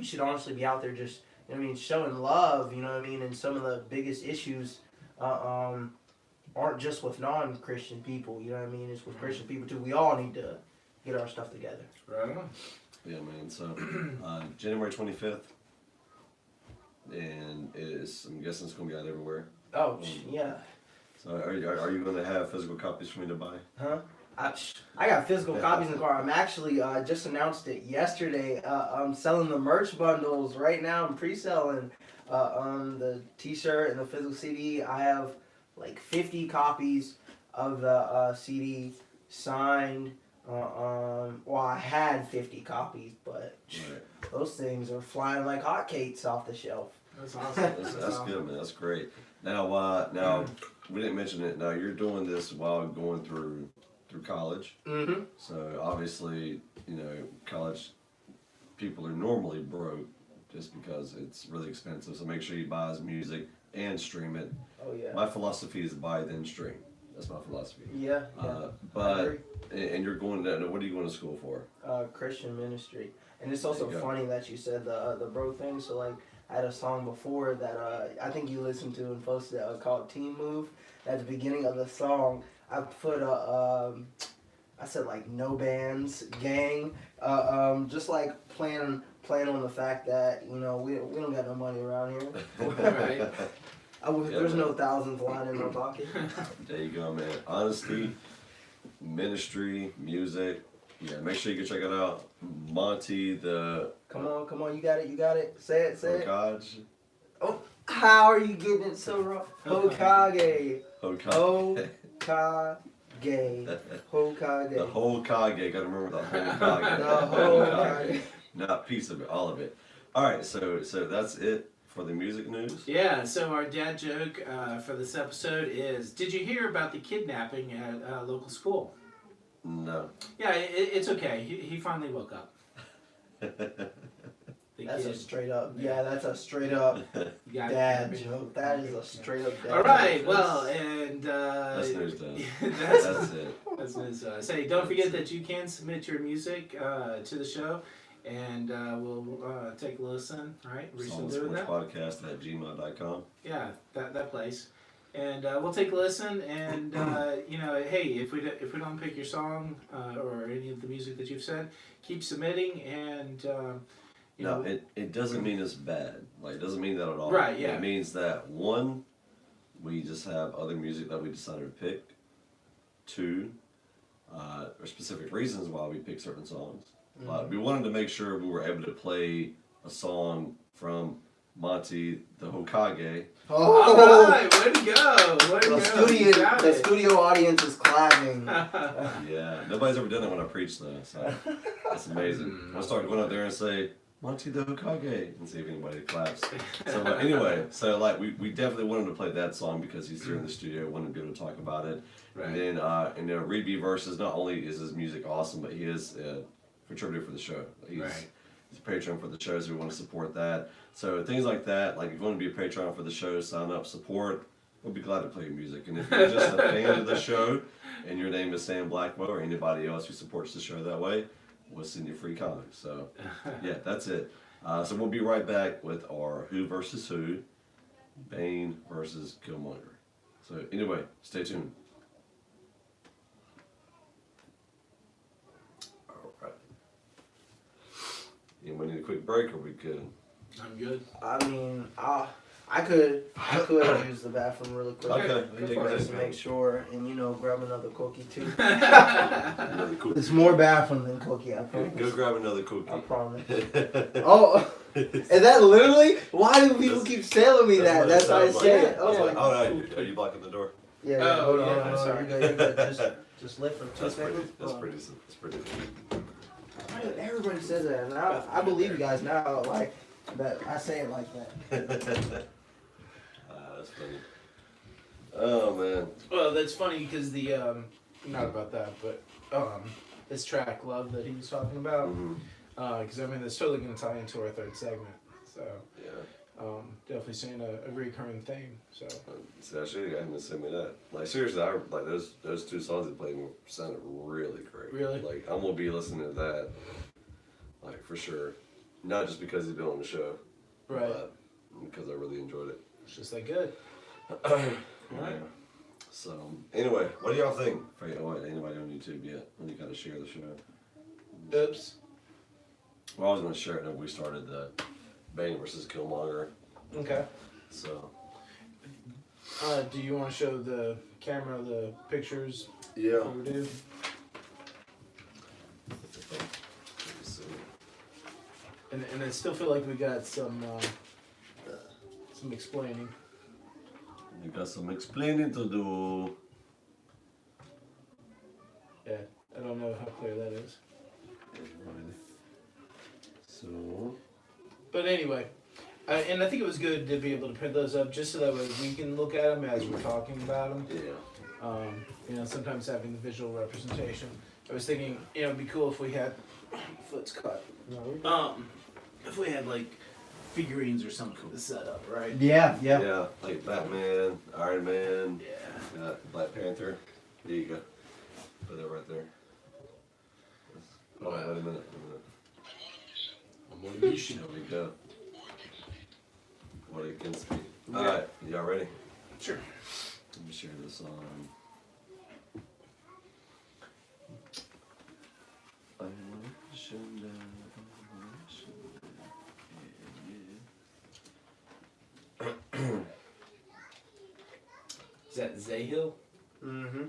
should honestly be out there just, you know what I mean, showing love. You know what I mean? And some of the biggest issues aren't just with non-Christian people, you know what I mean? It's with Christian people too. We all need to get our stuff together. Right on. Yeah, man. So January 25th, and I'm guessing it's gonna be out everywhere. Oh, yeah. So are you gonna have physical copies for me to buy? Huh? I got physical copies in the car. I'm actually just announced it yesterday. I'm selling the merch bundles right now. I'm pre-selling the T-shirt and the physical CD. I have like 50 copies of the CD signed. Well, I had 50 copies, but those things are flying like hotcakes off the shelf. That's awesome. That's good, man. That's great. Now we didn't mention it. Now you're doing this while going through college. Mm-hmm. So obviously, you know, college people are normally broke just because it's really expensive. So make sure you buy his music and stream it. Oh yeah. My philosophy is buy then stream. That's my philosophy. Yeah. But and you're going to what are you going to school for? Christian ministry, and it's also funny that you said the bro thing. So like, I had a song before that I think you listened to and posted called Team Move. At the beginning of the song, I put I said like no bands, gang, just like playing on the fact that we don't got no money around here. Right. There's no thousands lying in my pocket. There you go, man. Honesty, ministry, music. Yeah, make sure you can check it out. Monty the. Come on, you got it. Say it. Hokage. Oh, how are you getting it so wrong? Hokage. Hokage. Hokage. Hokage. The Hokage. Gotta remember the Hokage. The Hokage. Not piece of it, all of it. All right, so that's it for the music news. Yeah, so our dad joke for this episode is, did you hear about the kidnapping at a local school? No. Yeah, it's okay. He finally woke up. That's a straight up. Yeah, that's a straight up dad joke. That is a straight up dad. All right, joke. well, and that's news done. that's it. That's news. Say, don't forget that you can submit your music to the show, and we'll take a listen. All right, Podcast at gmail.com. Yeah, that place. And we'll take a listen, and hey, if we don't pick your song or any of the music that you've said, keep submitting, and no, it doesn't mean it's bad. Like, it doesn't mean that at all. Right? Yeah. It means that one, we just have other music that we decided to pick. Two, there are specific reasons why we pick certain songs. We wanted to make sure we were able to play a song from Monty the Hokage. Oh, all right, way to go! The studio audience is clapping. Yeah, nobody's ever done it when I preach though, so that's amazing. I'll start going out there and say Monty the Hokage and see if anybody claps. So anyway, so like we definitely wanted to play that song because he's here in the studio, wanted to be able to talk about it. Right. And then Reed B Versus, not only is his music awesome, but he is a contributor for the show. He's a patron for the show, so we want to support that. So things like that, like if you want to be a patron for the show, sign up, support. We'll be glad to play your music. And if you're just a fan of the show and your name is Sam Blackwell or anybody else who supports the show that way, we'll send you free comics. So yeah, that's it. So we'll be right back with our Who versus Who, Bane versus Killmonger. So anyway, stay tuned. All right. Anybody need a quick break or we good? I'm good. I mean, I could use the bathroom really quick. Okay. Just to make sure, and grab another cookie too. Another cookie. It's more bathroom than cookie, I promise. Go grab another cookie. I promise. Oh, is that literally? Why do people keep telling me that? That's how I say it. Oh, no, are you blocking the door? Yeah. Hold on. I'm sorry. You're good. Just lift for 2 seconds. That's pretty. Everybody says that, and I believe you guys now. Like that, I say it like that. That's funny. Oh man. Well, that's funny because the not about that, but this track "Love" that he was talking about, because that's totally going to tie into our third segment. So yeah, definitely saying a recurring theme. So see, I should have gotten him to send me that. Like seriously, I like those two songs he played sounded really great. Really? Like I'm gonna be listening to that, like for sure. Not just because he's been on the show, right? But because I really enjoyed it. It's just that good. Right. So anyway, what do y'all think? Anybody on YouTube yet? When you gotta share the show. Oops. Well, I was gonna share it when we started the Bane versus Killmonger. Okay. So. Do you want to show the camera the pictures? Yeah. Before we do? And I still feel like we got some explaining. You got some explaining to do. Yeah, I don't know how clear that is. So. But anyway, and I think it was good to be able to print those up just so that way we can look at them as we're talking about them. Yeah. Sometimes having the visual representation. I was thinking, it'd be cool if we had foot's cut. If we had like figurines or something to set up, right? Yeah. Yeah, like Batman, Iron Man. Yeah. Got Black Panther. There you go. Put it right there. Oh, wait a minute. I'm on a mission. There we go. What against me? Alright, y'all ready? Sure. Let me share this on. Is that Zahil? Mm-hmm.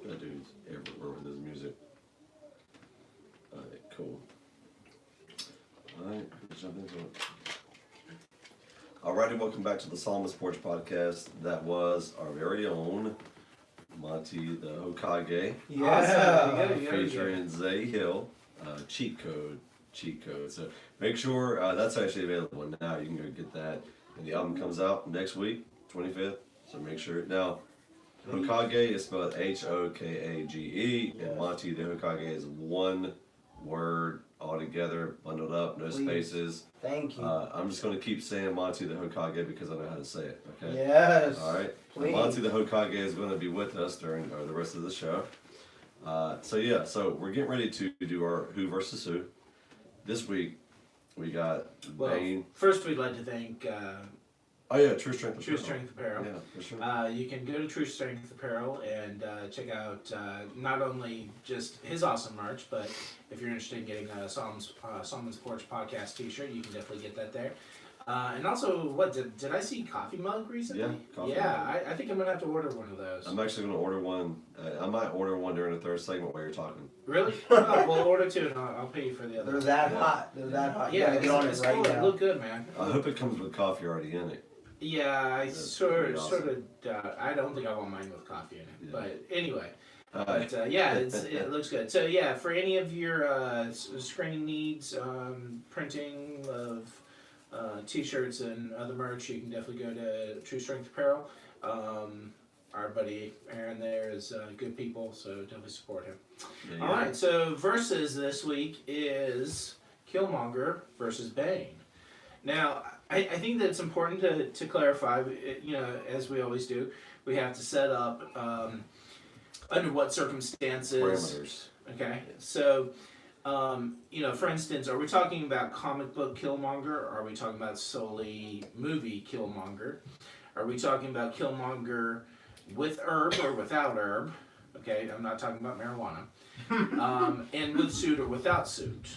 That dude's everywhere with his music. Alright, cool. Alright, let's jump into it. Alrighty, welcome back to the Psalmist Porch Podcast. That was our very own Monty the Hokage. Yeah. Awesome. Featuring Zay Hill. Cheat code. So make sure that's actually available now. You can go get that. And the album comes out next week, 25th. So make sure. Now, Hokage is spelled Hokage, and Monty the Hokage is one word altogether, bundled up, no spaces. Thank you. I'm just going to keep saying Monty the Hokage because I know how to say it, okay? Yes. All right. Please. Monty the Hokage is going to be with us during the rest of the show. So we're getting ready to do our Who versus Who. This week, we got Bane. First, we'd like to thank True Strength True Strength Apparel. Yeah, for sure. You can go to True Strength Apparel and check out not only just his awesome merch, but if you're interested in getting a Solomon's Porch Podcast t-shirt, you can definitely get that there. And also, what did I see coffee mug recently? Yeah, coffee mug. I think I'm gonna have to order one of those. I'm actually going to order one. I might order one during the third segment while you're talking. Really? Oh, we'll order two, and I'll pay you for the other. They're that hot. They're that hot. Yeah, get on it it's right cool. now. It look good, man. I hope it comes with coffee already in it. Yeah, I That's sort pretty awesome. of. I don't think I want mine with coffee in it, Yeah. but anyway. Alright. But it looks good. So yeah, for any of your screening needs, printing of t-shirts and other merch, you can definitely go to True Strength Apparel. Our buddy Aaron there is good people, so definitely support him. Yeah, All right, so versus this week is Killmonger versus Bane. Now, I think that it's important to clarify, as we always do, we have to set up under what circumstances. Parameters. Okay, so, for instance, are we talking about comic book Killmonger, or are we talking about solely movie Killmonger? Are we talking about Killmonger with herb or without herb? Okay, I'm not talking about marijuana. And with suit or without suit.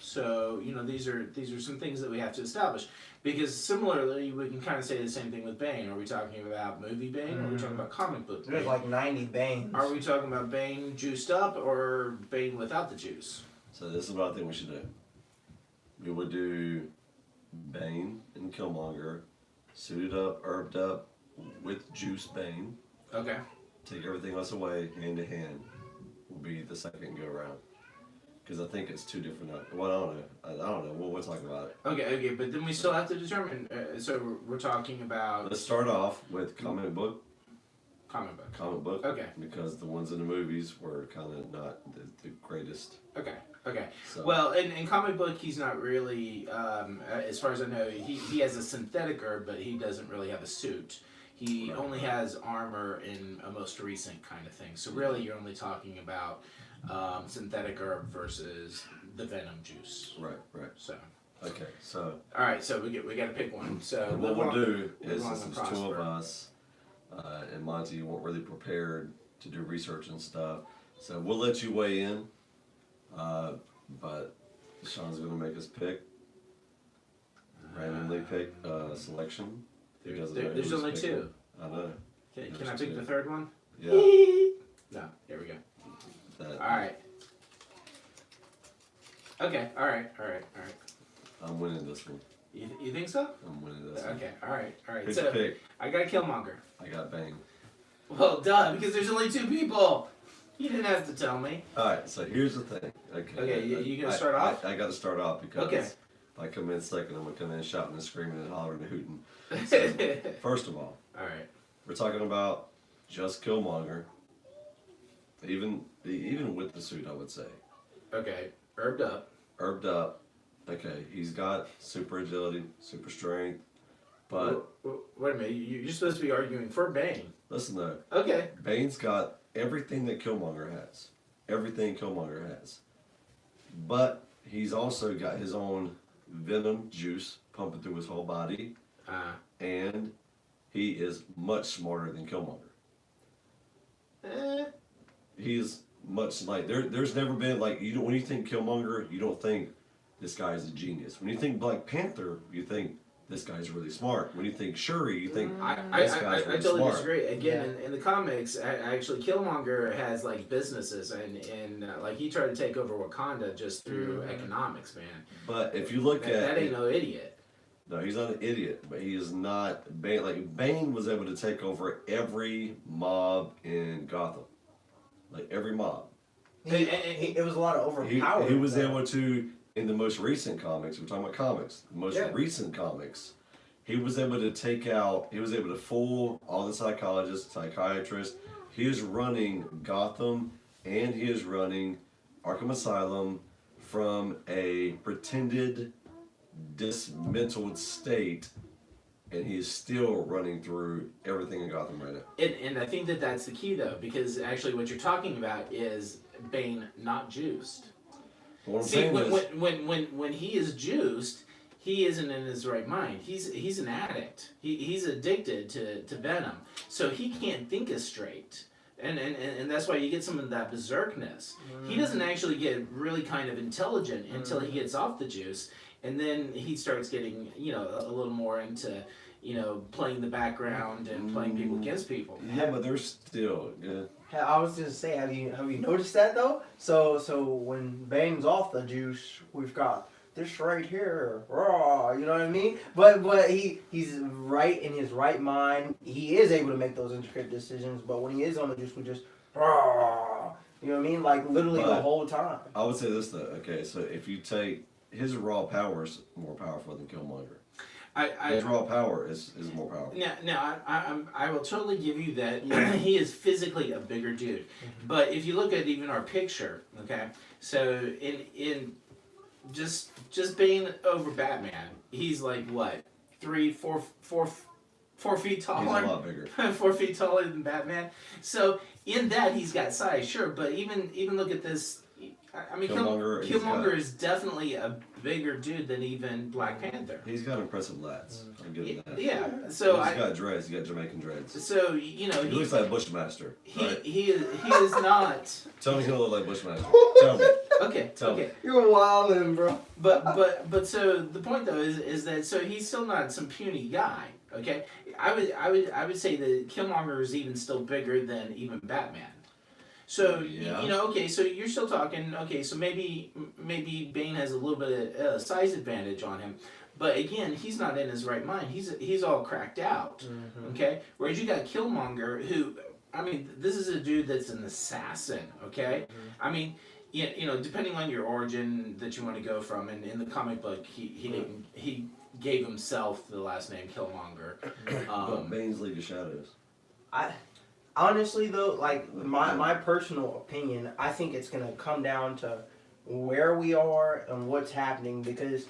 So, these are some things that we have to establish. Because similarly, we can kind of say the same thing with Bane. Are we talking about movie Bane, or are we talking about comic book Bane? There's like 90 Banes. Are we talking about Bane juiced up, or Bane without the juice? So this is what I think we should do. We would do Bane and Killmonger, suited up, herbed up, with juice Bane. Okay. Take everything else away, hand to hand. Will be the second go round. Because I think it's two different. Well, I don't know. We'll talk about it. Okay, but then we still have to determine. So we're talking about Let's start off with comic book. comic book. Comic book. Okay. Because the ones in the movies were kind of not the greatest. Okay. So. Well, in comic book, he's not really, as far as I know, he has a synthetic herb, but he doesn't really have a suit. He Right. only has armor in a most recent kind of thing. So really, you're only talking about synthetic herb versus the venom juice. Right. So. Okay. So. All right. So we got to pick one. So What we'll do live is, long since and there's two of prosper. us, and Monty weren't really prepared to do research and stuff, so we'll let you weigh in. But Sean's gonna make us randomly pick a selection. He doesn't know There's who's only picking. two. I know. Can I There's pick two. the third one? Yeah. No. Here we go. That, All right. Okay. All right. I'm winning this one. You think so? I'm winning this one. Okay. All right. Pick So a pick. I got Killmonger. I got Bane. Well, duh, because there's only two people. You didn't have to tell me. All right. So here's the thing. Okay, you gonna start off? I got to start off because Okay. if I come in second, I'm gonna come in shouting and screaming and hollering and hooting. So, first of all, All right. we're talking about just Killmonger. Even with the suit, I would say. Okay. Herbed up. Herbed up. Okay, he's got super agility, super strength, But wait a minute, you're supposed to be arguing for Bane. listen though, Okay. Bane's got everything that Killmonger has. Everything Killmonger has. But he's also got his own venom juice pumping through his whole body. And he is much smarter than Killmonger. He's much like there's never been like when you think Killmonger, you don't think this guy is a genius. When you think Black Panther, you think this guy's really smart. When you think Shuri, you think this guy's really totally smart. disagree. Again, in the comics, actually, Killmonger has like businesses, and like he tried to take over Wakanda just through economics, man. But if you look at that ain't no idiot. No, he's not an idiot, but he is not Bane. Like Bane was able to take over every mob in Gotham, like every mob. It was a lot of overpowered. He was able to, in the most recent comics. We're talking about comics. The most Yeah. recent comics, he was able to take out. He was able to fool all the psychologists, psychiatrists. He is running Gotham, and he is running Arkham Asylum from a pretended dismentaled state, and he is still running through everything in Gotham right now. And I think that's the key though, because actually what you're talking about is Bane not juiced. What I'm See, saying is, when he is juiced, he isn't in his right mind. He's an addict. He's addicted to venom, so he can't think as straight. And that's why you get some of that berserkness. He doesn't actually get really kind of intelligent until he gets off the juice. And then he starts getting, a little more into, playing the background and playing people against people. yeah, but they're still good. I was just saying, have you noticed that though? So when Bane's off the juice, we've got this right here, raw. You know what I mean? But he's right in his right mind. He is able to make those intricate decisions. But when he is on the juice, we just raw. You know what I mean? Like literally the whole time. I would say this though. Okay, so if you take his raw power is more powerful than Killmonger. His raw power is more powerful. Now I will totally give you that. He is physically a bigger dude, but if you look at even our picture, okay, so in just being over Batman, he's like what 4 feet taller. He's a lot bigger. 4 feet taller than Batman. So in that he's got size, sure, but even look at this. I mean, Killmonger is definitely a bigger dude than even Black Panther. He's got impressive lats. I'll give him that. Yeah, so he's got dreads. He's got Jamaican dreads. So he looks like Bushmaster. Right? He is not. Tell me he look like Bushmaster. Tell me. Okay. Tell me. You're wildin', bro. But so the point though is that so he's still not some puny guy. Okay, I would say that Killmonger is even still bigger than even Batman. So okay, so you're still talking. Okay, so maybe Bane has a little bit of size advantage on him, but again, he's not in his right mind. He's all cracked out. Okay, whereas you got Killmonger, who this is a dude that's an assassin. Okay, depending on your origin that you want to go from, and in the comic book, he gave himself the last name Killmonger. But Bane's League of Shadows. Honestly, though, like my personal opinion, I think it's gonna come down to where we are and what's happening. Because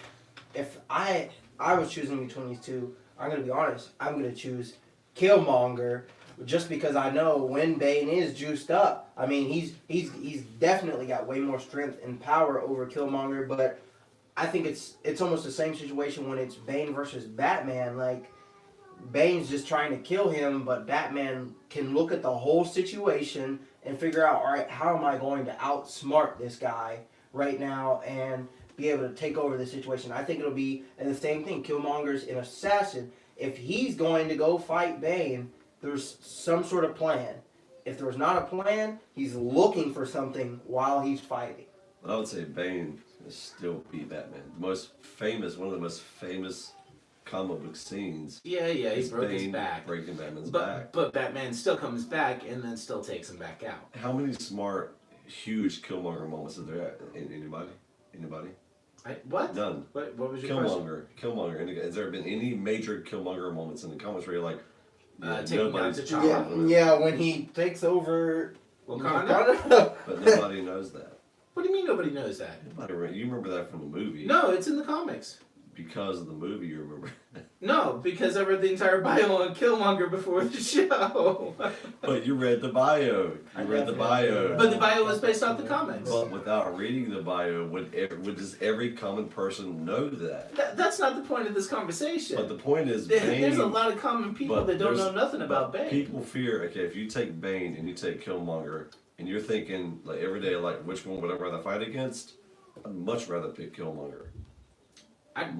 if I was choosing between these two, I'm gonna be honest. I'm gonna choose Killmonger just because I know when Bane is juiced up. I mean, he's definitely got way more strength and power over Killmonger. But I think it's almost the same situation when it's Bane versus Batman. Like, Bane's just trying to kill him, but Batman can look at the whole situation and figure out, all right, how am I going to outsmart this guy right now and be able to take over the situation? I think it'll be the same thing. Killmonger's an assassin. If he's going to go fight Bane, there's some sort of plan. If there's not a plan, he's looking for something while he's fighting. I would say Bane is still beat Batman. One of the most famous comic book scenes. Yeah, he broke his back. Breaking Batman's back. But Batman still comes back and then still takes him back out. How many smart, huge Killmonger moments are there? Anybody? What? None. What was your question? Killmonger. Has there been any major Killmonger moments in the comics where you're like, taking out T'Challa? Yeah, when he takes over Wakanda? But nobody knows that. What do you mean nobody knows that? You remember that from the movie? No, it's in the comics. because of the movie, you remember? No, because I read the entire bio on Killmonger before the show. But you read the bio. You read the bio. But the bio was based off the comics. But without reading the bio, would just every common person know that? That's not the point of this conversation. But the point is, There's a lot of common people that don't know nothing about Bane. People fear, okay, if you take Bane and you take Killmonger, and you're thinking, like, every day, like, which one would I rather fight against? I'd much rather pick Killmonger. I'd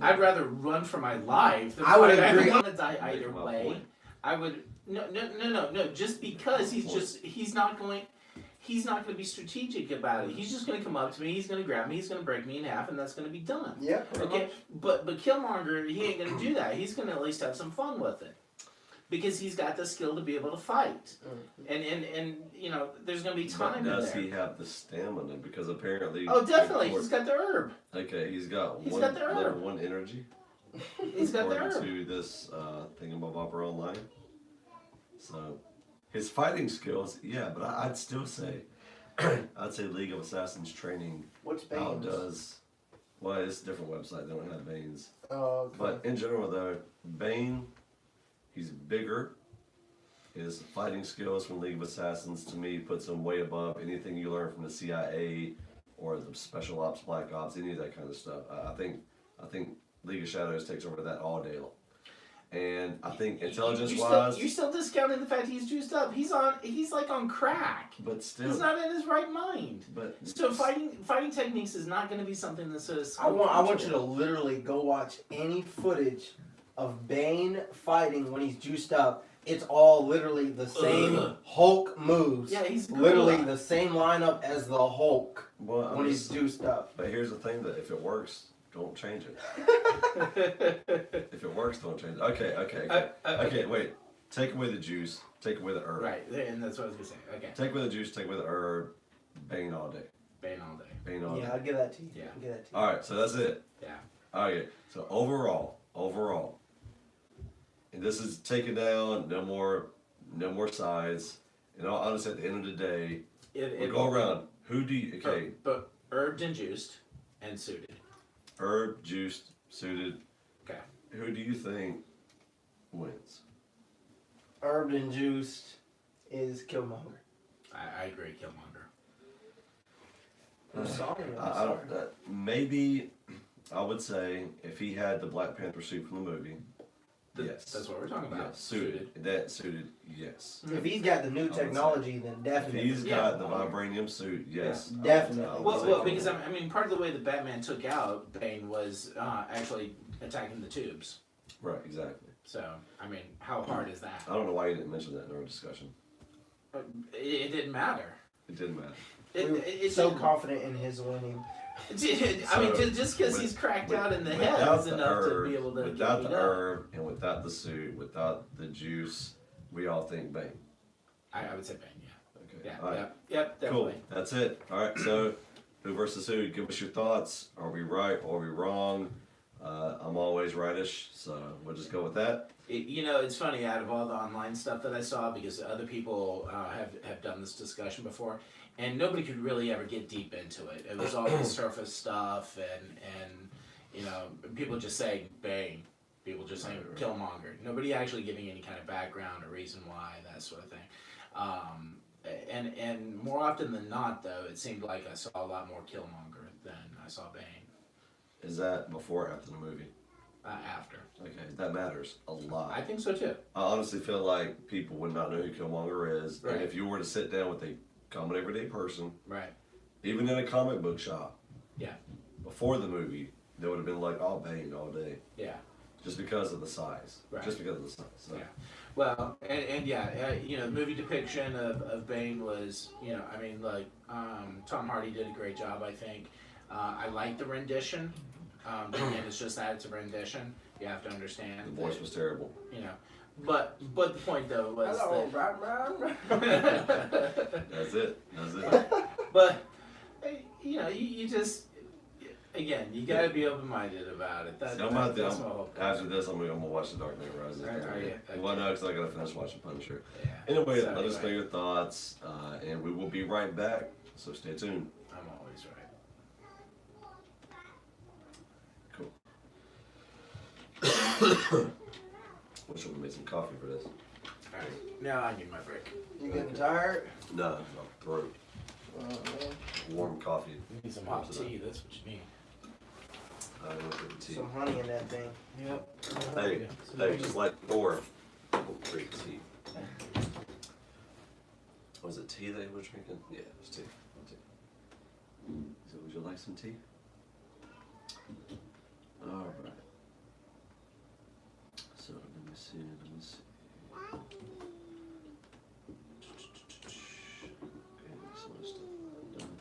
I'd rather run for my life than I would fight. agree. I don't want to die either My way. point. I would no. Just because he's not going to be strategic about it. He's just going to come up to me. He's going to grab me. He's going to break me in half, and that's going to be done. Yeah. Okay. But Killmonger, he ain't going to do that. He's going to at least have some fun with it. Because he's got the skill to be able to fight, and you know there's going to be time in there. Does he have the stamina? Because apparently. Oh, definitely, he's got the herb. Okay, he's got the herb. level 1 energy. He's got the according herb. to this thingamabobber online. So, his fighting skills, yeah, but I'd still say, I'd say League of Assassins training What's Bane's? outdoes. Well, it's a different website. They don't have Bane's. Oh, okay. But in general, though, Bane. He's bigger. His fighting skills from League of Assassins, to me, puts him way above anything you learn from the CIA or the Special Ops, Black Ops, any of that kind of stuff. I think League of Shadows takes over that all day long. And I think intelligence-wise, you're still discounting the fact he's juiced up. He's like on crack. but still, He's not in his right mind. But So fighting techniques is not going to be something that's so. I want you to literally go watch any footage of Bane fighting when he's juiced up. It's all literally the same Hulk moves. Yeah, he's literally cool. the same lineup as the Hulk well, when he's juiced up. But here's the thing: that if it works, don't change it. If it works, don't change it. Okay. Wait. Take away the juice. Take away the herb. Right, and that's what I was gonna say. Okay. Take away the juice. Take away the herb. Bane all day. Bane all day. Bane all day. Yeah, I'll give that to you. Yeah. I'll give that to you. All right. So that's it. Yeah. Okay. So overall, and this is taken down. No more sides. And all honestly, at the end of the day, we go around. Who do you? Okay. But herbed and juiced and suited. Herb, juiced, suited. Okay. Who do you think wins? Herbed and juiced is Killmonger. I agree, Killmonger. I'm sorry. I don't. Maybe I would say if he had the Black Panther suit from the movie. Yes. That's what we're talking about. Yeah, suited. That suited, yes. If he's got the new would say. technology, then If definitely. he's got the vibranium suit, yes. Yeah, definitely. I would Well, say because Killmonger. I mean, part of the way that Batman took out Bane was actually attacking the tubes. Right, exactly. So, I mean, how hard is that? I don't know why you didn't mention that in our discussion. It didn't matter. It didn't matter. It's so confident in his winning. I mean, just because he's cracked out in the head Without is the enough herb, to be able to without get the beat up. herb and without the suit, without the juice, we all think Bane. I would say Bane, yeah. Okay. Yeah, All right. yep, definitely. Cool. That's it. All right. So, who versus who? Give us your thoughts. Are we right or are we wrong? I'm always rightish, so we'll just go with that. You know, it's funny, out of all the online stuff that I saw, because other people have done this discussion before, and nobody could really ever get deep into it. It was all the surface stuff, and you know, people just saying Bane, people just saying Killmonger. Nobody actually giving any kind of background or reason why, that sort of thing. And more often than not, though, it seemed like I saw a lot more Killmonger than I saw Bane. Is that before or after the movie? After. Okay, that matters a lot. I think so too. I honestly feel like people would not know who Killmonger is. Right. And if you were to sit down with a common everyday person, Right. even in a comic book shop, Yeah. before the movie, they would have been like, oh, Bane all day. Yeah. Just because of the size. Right. Just because of the size. So. Yeah. Well, and yeah, you know, the movie depiction of Bane was, you know, I mean, like, Tom Hardy did a great job, I think. I like the rendition. Again, it's just that it's a rendition. You have to understand. The voice was terrible. You know, but the point though was Hello, Batman. That's it. That's it. but you know, you just again, you got to be open minded about it. See, That's my whole point. after this, I'm gonna watch The Dark Knight Rises. Are you? Well, no, because I gotta finish watching Punisher. Yeah. Anyway, So let us know anyway, your thoughts, and we will be right back. So stay tuned. I'm always right. Cool. Wish I would made some coffee for this. Alright, now I need my break. You getting tired? No, my throat. Warm coffee. You need some hot tea, that's what you need. I don't drink tea. Some honey in that thing. Yep. Hey, just like before. Drink tea. Was it tea they were drinking? Yeah, it was tea. So would you like some tea? Alright. So let me see. Okay, some of the stuff I'm done.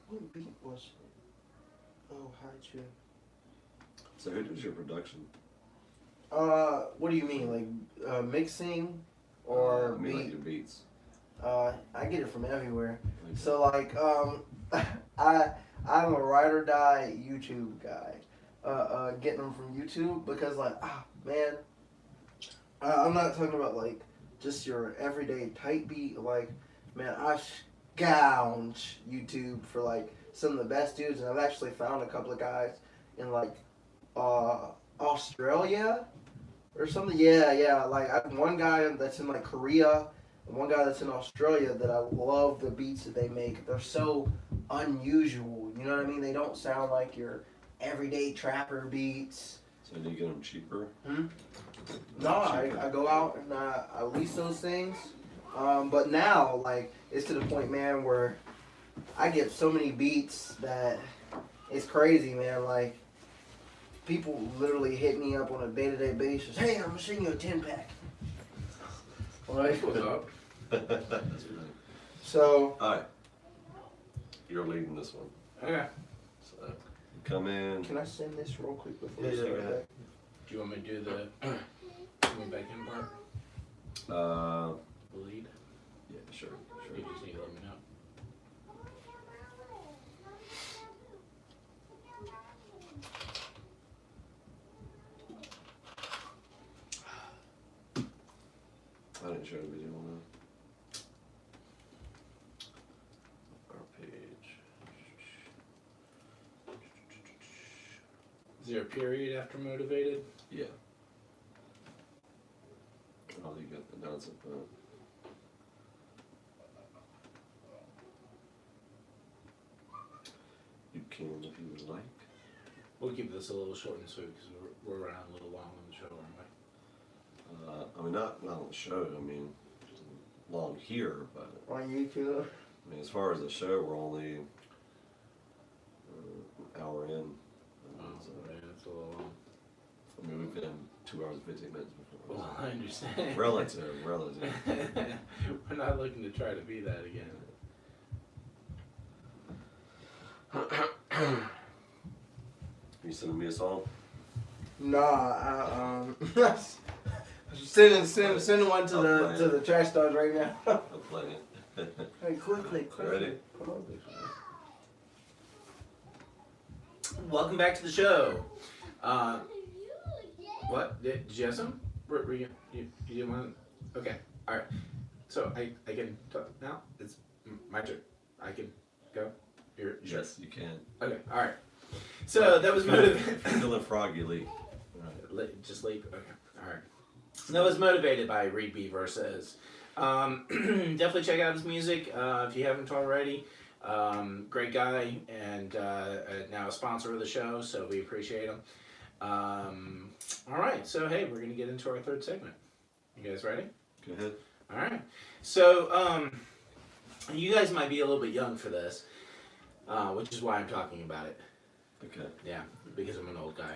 What beat was it? Oh, hi, Chew. So who does your production? What do you mean, like mixing or I mean, beat? like your beats. I get it from everywhere. Like, So like, I'm a ride or die YouTube guy. Getting them from YouTube because like, man, I'm not talking about like just your everyday type beat. Like, man, I scourge YouTube for like some of the best dudes, and I've actually found a couple of guys in like Australia or something. Yeah. Like one guy that's in like Korea, and one guy that's in Australia that I love the beats that they make. They're so unusual. You know what I mean? They don't sound like your everyday trapper beats. so do you get them cheaper? No, I go out and I lease those things. But now, like, it's to the point, man, where I get so many beats that it's crazy, man. Like, people literally hit me up on a day-to-day basis. Hey, I'm gonna send you a 10-pack. Like, What's up? That's funny. so, Alright. You're leading this one. Okay. So come in. can I send this real quick before Yeah, you go go ahead. back? Do you want me to do the going back in part? The lead? Yeah, sure. You just need to let me know. I didn't share the video on that. Our page. Is there a period after motivated? Yeah. Oh, you got the notes up front. You can if you would like. We'll keep this a little short and sweet because we're running a little long on the show, aren't we? I mean, not on the show. I mean, long here, but On YouTube? I mean, as far as the show, we're only an hour in. So, Yeah, it's a little long. I mean, we've been 2 hours and 15 minutes before. Well, I understand. Relative. We're not looking to try to be that again. You sending me a song? Nah, send one to the trash stars right now. I'll play it. Hey, quickly. Ready? Welcome back to the show. What? Did you have some? Were you didn't want to? Okay. All right. So I can talk now? It's my turn. I can go? You're sure? Yes, you can. Okay. All right. So that was motivated. Feeling froggy, Lee. Just leave. Okay. All right. That was motivated by Reed B. Versus. Definitely check out his music if you haven't already. Great guy and now a sponsor of the show, so we appreciate him. All right, so hey, we're gonna get into our third segment. You guys ready? Go ahead. All right. So you guys might be a little bit young for this, which is why I'm talking about it. Okay. Yeah, because I'm an old guy.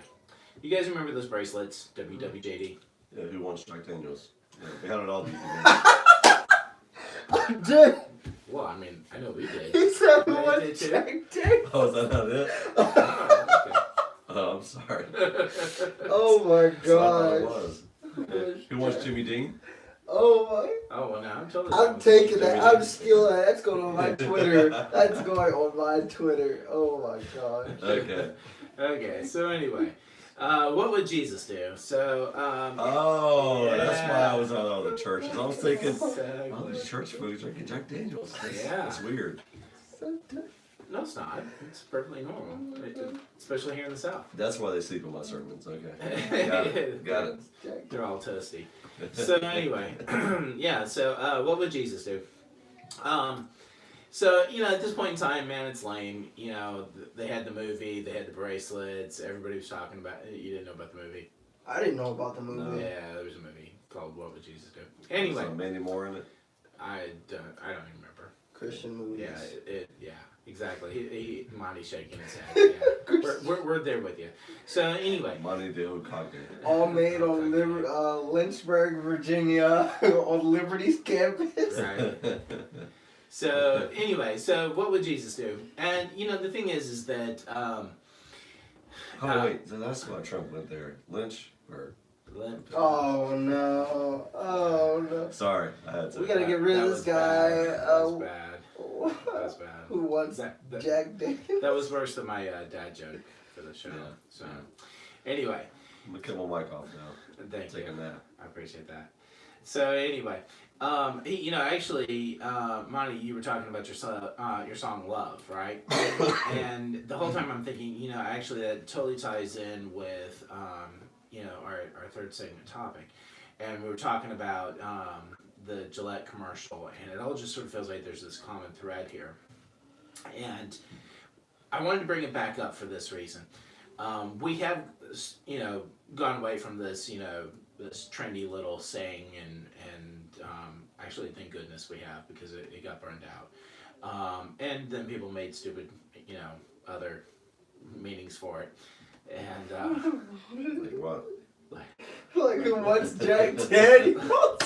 You guys remember those bracelets, WWJD? Yeah, who wants Jack Daniels? Yeah, we had it all. Dude, Well, I mean, I know we did. he said You we guys want did too? Jack Daniels. Oh, is that not it? Oh, Oh, I'm sorry. Oh my That's not what it gosh. was. Who wants Jimmy Dean? Oh my. Oh, well, now I'm totally. I'm taking that. I'm stealing that. That's going on my Twitter. That's going on my Twitter. Oh my god. Okay. Okay, so anyway, what would Jesus do? So, That's why I was on all the churches. I was thinking, Exactly. oh, these church folks drinking Jack Daniels. Yeah. That's weird. No, it's not. It's perfectly normal, especially here in the South. That's why they sleep in my sermons. Okay. Got it. They're all toasty. So anyway, yeah. So what would Jesus do? So at this point in time, man, it's lame. They had the movie, they had the bracelets. Everybody was talking about it. You didn't know about the movie? I didn't know about the movie. No. Yeah, there was a movie called "What Would Jesus Do?" Anyway, So many more in it. I don't even remember. Christian movies. Yeah, exactly. Monty's shaking his head. Yeah. we're there with you. So anyway, Montythehokage. All made on Lynchburg, Virginia, on Liberty's campus. right. So anyway, so what would Jesus do? And the thing is that Wait, so that's why Trump went there. Lynchburg. Oh no! Oh no! Sorry, I had to. We gotta get rid of this guy. That was bad. That was bad. Who wants Jack Daniels? That was worse than my dad joke for the show. Yeah. So anyway, I'm gonna cut my mic off now. thank you. Taking that. I appreciate that. So anyway, actually, Monty, you were talking about your song "Love," right? And the whole time I'm thinking, actually that totally ties in with, our third segment topic, and we were talking about the Gillette commercial, and it all just sort of feels like there's this common thread here, and I wanted to bring it back up for this reason. We have, gone away from this, this trendy little saying, and actually thank goodness we have, because it got burned out, and then people made stupid other meanings for it, and Like what? Like who wants Jack Daniels?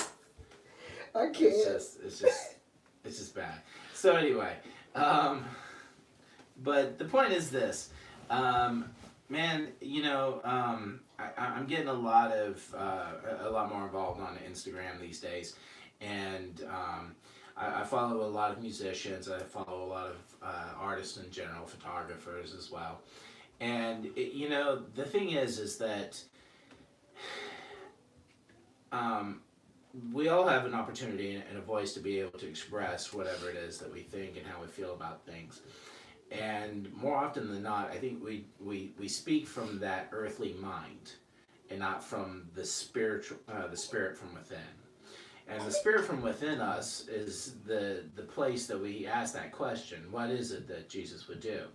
I can't. it's just bad. So anyway, but the point is this, man, I'm getting a lot more involved on Instagram these days, and I follow a lot of musicians. I follow a lot of artists in general, photographers as well. And the thing is that we all have an opportunity and a voice to be able to express whatever it is that we think and how we feel about things. And more often than not, I think we speak from that earthly mind and not from the spirit from within. And the spirit from within us is the place that we ask that question: what is it that Jesus would do?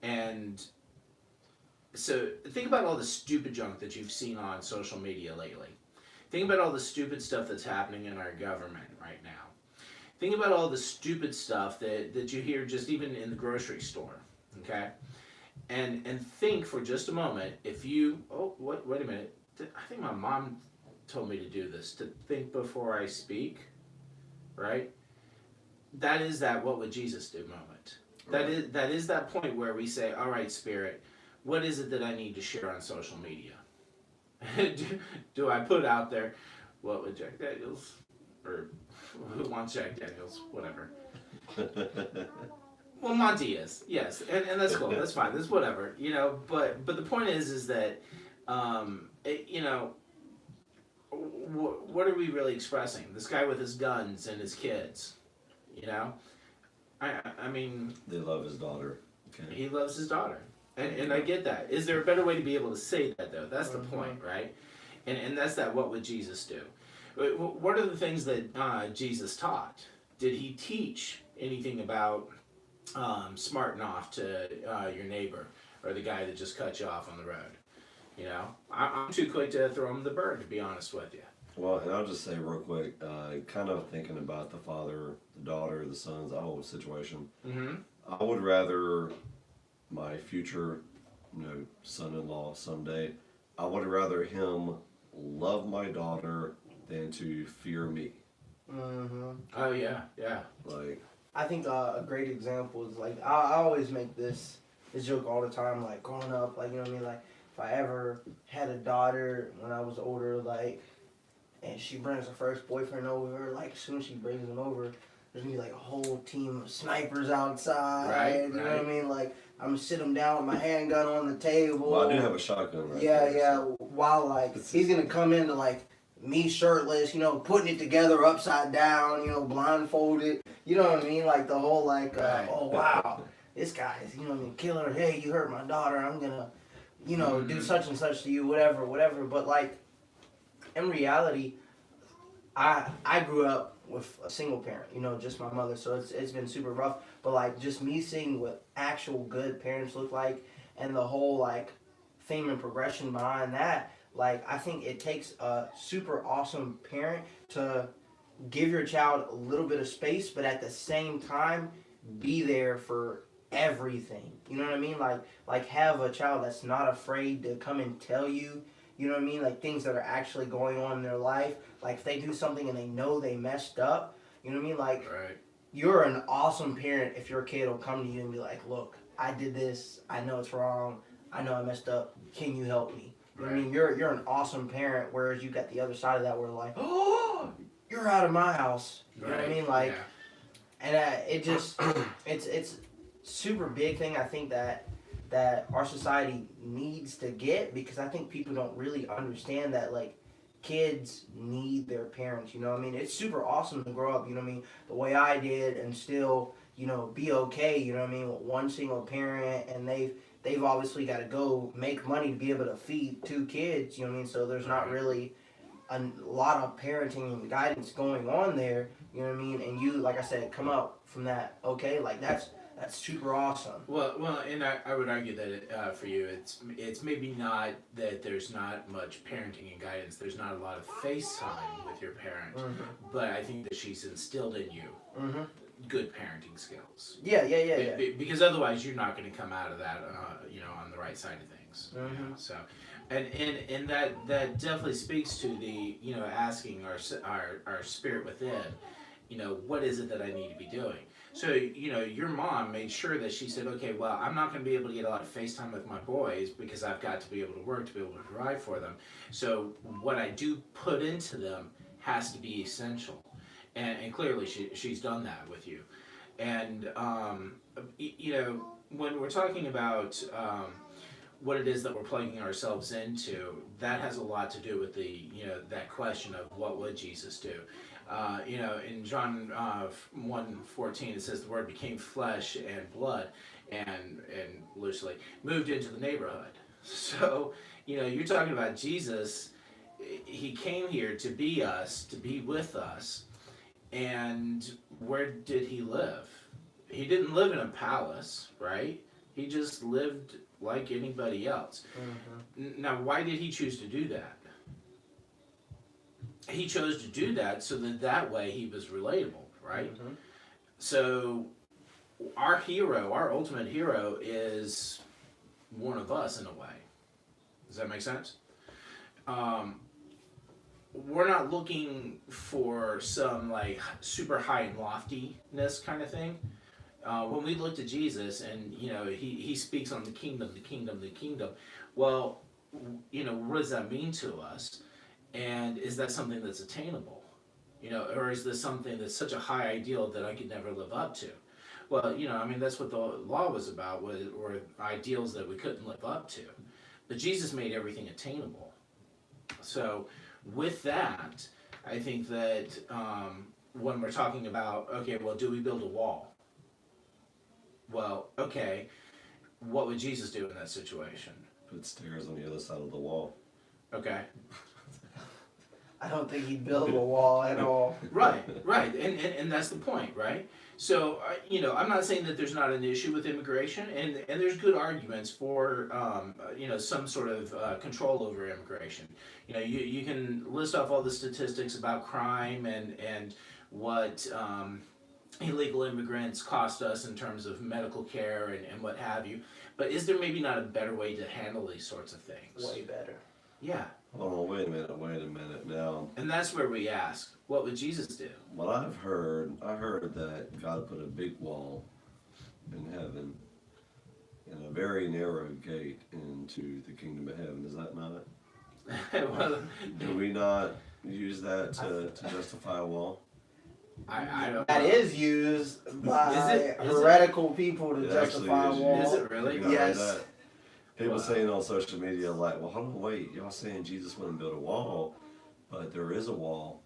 And so think about all the stupid junk that you've seen on social media lately. Think about all the stupid stuff that's happening in our government right now. Think about all the stupid stuff that you hear just even in the grocery store, okay? And think for just a moment, if you, wait a minute, I think my mom told me to do this, to think before I speak, right? That is that what would Jesus do moment. Right. That is that point where we say, all right, Spirit, what is it that I need to share on social media? do I put out there, what would Jack Daniels, or who wants Jack Daniels, whatever. Well, Monty is, yes, and that's cool, that's fine, that's whatever, but the point is that, what are we really expressing? This guy with his guns and his kids, I mean... They love his daughter. Okay. He loves his daughter. And I get that. Is there a better way to be able to say that, though? That's the point, right? And that's that, what would Jesus do? What are the things that Jesus taught? Did he teach anything about smarting off to your neighbor or the guy that just cut you off on the road? I'm too quick to throw him the bird, to be honest with you. Well, and I'll just say real quick, kind of thinking about the father, the daughter, the sons, the whole situation. Mm-hmm. I would rather my future, son-in-law someday, I would rather him love my daughter than to fear me. Mm-hmm. Oh yeah. Like, I think a great example is like I always make this joke all the time. Like growing up, like like if I ever had a daughter when I was older, like and she brings her first boyfriend over. Like, as soon as she brings him over, there's gonna be like a whole team of snipers outside. Right, You know what I mean? Like, I'm gonna sit him down with my handgun on the table. Well, I do have a shotgun right yeah, there. yeah. So. While like he's gonna come into like me shirtless, putting it together upside down, blindfolded. You know what I mean? Like the whole like, oh wow, this guy's killer. Hey, you hurt my daughter. I'm gonna, do such and such to you. Whatever. But like, in reality, I grew up with a single parent, just my mother, so it's been super rough. But like just me seeing what actual good parents look like, and the whole like theme and progression behind that, like I think it takes a super awesome parent to give your child a little bit of space, but at the same time be there for everything. You know what I mean? Like have a child that's not afraid to come and tell you. You know what I mean? Like things that are actually going on in their life. Like if they do something and they know they messed up, you know what I mean? Like you're an awesome parent if your kid will come to you and be like, look, I did this. I know it's wrong. I know I messed up. Can you help me? You know what I mean? You're an awesome parent, whereas you got the other side of that where like, oh, you're out of my house. You know what I mean? Like, and it just, it's super big thing I think that our society needs to get, because I think people don't really understand that like kids need their parents, you know what I mean? It's super awesome to grow up, you know what I mean, the way I did and still, be okay, you know what I mean, with one single parent, and they've obviously got to go make money to be able to feed 2 kids, you know what I mean, so there's not really a lot of parenting and guidance going on there, you know what I mean, and you, like I said, come up from that, okay, like that's super awesome. Well, and I would argue that for you, it's maybe not that there's not much parenting and guidance. There's not a lot of face time with your parent, but I think that she's instilled in you good parenting skills. Yeah. Because otherwise, you're not going to come out of that, on the right side of things. So, and that definitely speaks to the asking our spirit within, what is it that I need to be doing. So, your mom made sure that she said, okay, well, I'm not going to be able to get a lot of face time with my boys because I've got to be able to work to be able to provide for them. So what I do put into them has to be essential. And clearly she's done that with you. And, when we're talking about what it is that we're plugging ourselves into, that has a lot to do with the, that question of what would Jesus do? In John 1:14, it says the Word became flesh and blood, and loosely moved into the neighborhood. So, you're talking about Jesus. He came here to be us, to be with us. And where did he live? He didn't live in a palace, right? He just lived like anybody else. Now, why did he choose to do that? He chose to do that so that way he was relatable, right? So our ultimate hero is one of us in a way. Does that make sense? We're not looking for some like super high and loftiness kind of thing. When we looked at Jesus and he speaks on the kingdom. Well, what does that mean to us? And is that something that's attainable? Or is this something that's such a high ideal that I could never live up to? Well, that's what the law was about, or ideals that we couldn't live up to. But Jesus made everything attainable. So with that, I think that when we're talking about, okay, well, do we build a wall? Well, okay, what would Jesus do in that situation? Put stairs on the other side of the wall. Okay. I don't think he'd build a wall at all. Right, and that's the point, right? So, I'm not saying that there's not an issue with immigration, and there's good arguments for, some sort of control over immigration. You can list off all the statistics about crime and what illegal immigrants cost us in terms of medical care and what have you. But is there maybe not a better way to handle these sorts of things? Way better. Yeah. Oh, wait a minute now. And that's where we ask, what would Jesus do? Well, I heard that God put a big wall in heaven and a very narrow gate into the kingdom of heaven. Is that not it? Well, Do we not use that to justify a wall? I don't That know. is used by Is it? heretical people to It justify a actually is wall. Is it really? You know, Yes. that. People Wow. saying on social media like, well, hold on, wait, y'all saying Jesus wouldn't build a wall, but there is a wall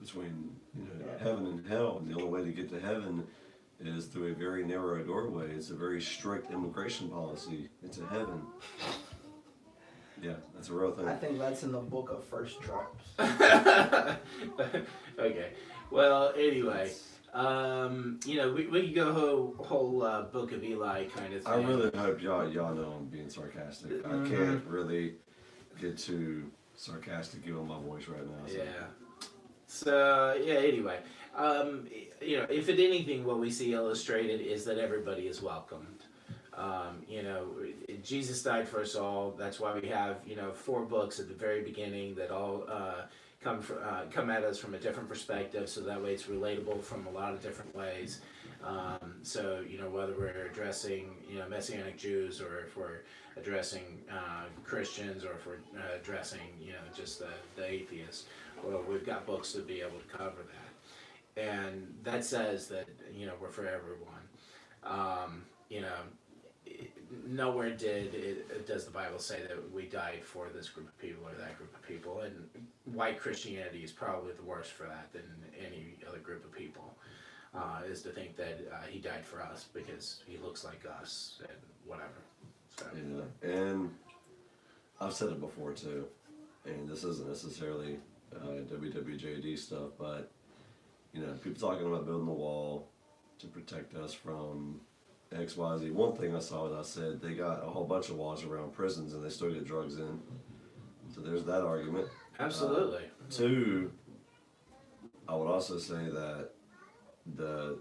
between heaven and hell, and the only way to get to heaven is through a very narrow doorway. It's a very strict immigration policy into heaven. Yeah, that's a real thing. I think that's in the book of First Trumps. Okay. Well, anyway, we could go whole Book of Eli kind of thing. I really hope y'all know I'm being sarcastic. I can't really get too sarcastic given my voice right now. So. Yeah. So anyway, if at anything, what we see illustrated is that everybody is welcomed. Jesus died for us all. That's why we have 4 books at the very beginning that all come at us from a different perspective, so that way it's relatable from a lot of different ways. So whether we're addressing Messianic Jews, or if we're addressing Christians, or if we're addressing just the atheists, well, we've got books to be able to cover that, and that says that we're for everyone. Nowhere does the Bible say that we died for this group of people or that group of people, and white Christianity is probably the worst for that than any other group of people, is to think that he died for us because he looks like us and whatever. So. Yeah, and I've said it before too, and this isn't necessarily WWJD stuff, but people talking about building a wall to protect us from XYZ. One thing I saw, I said they got a whole bunch of walls around prisons and they still get drugs in. So there's that argument. Absolutely. 2, I would also say that the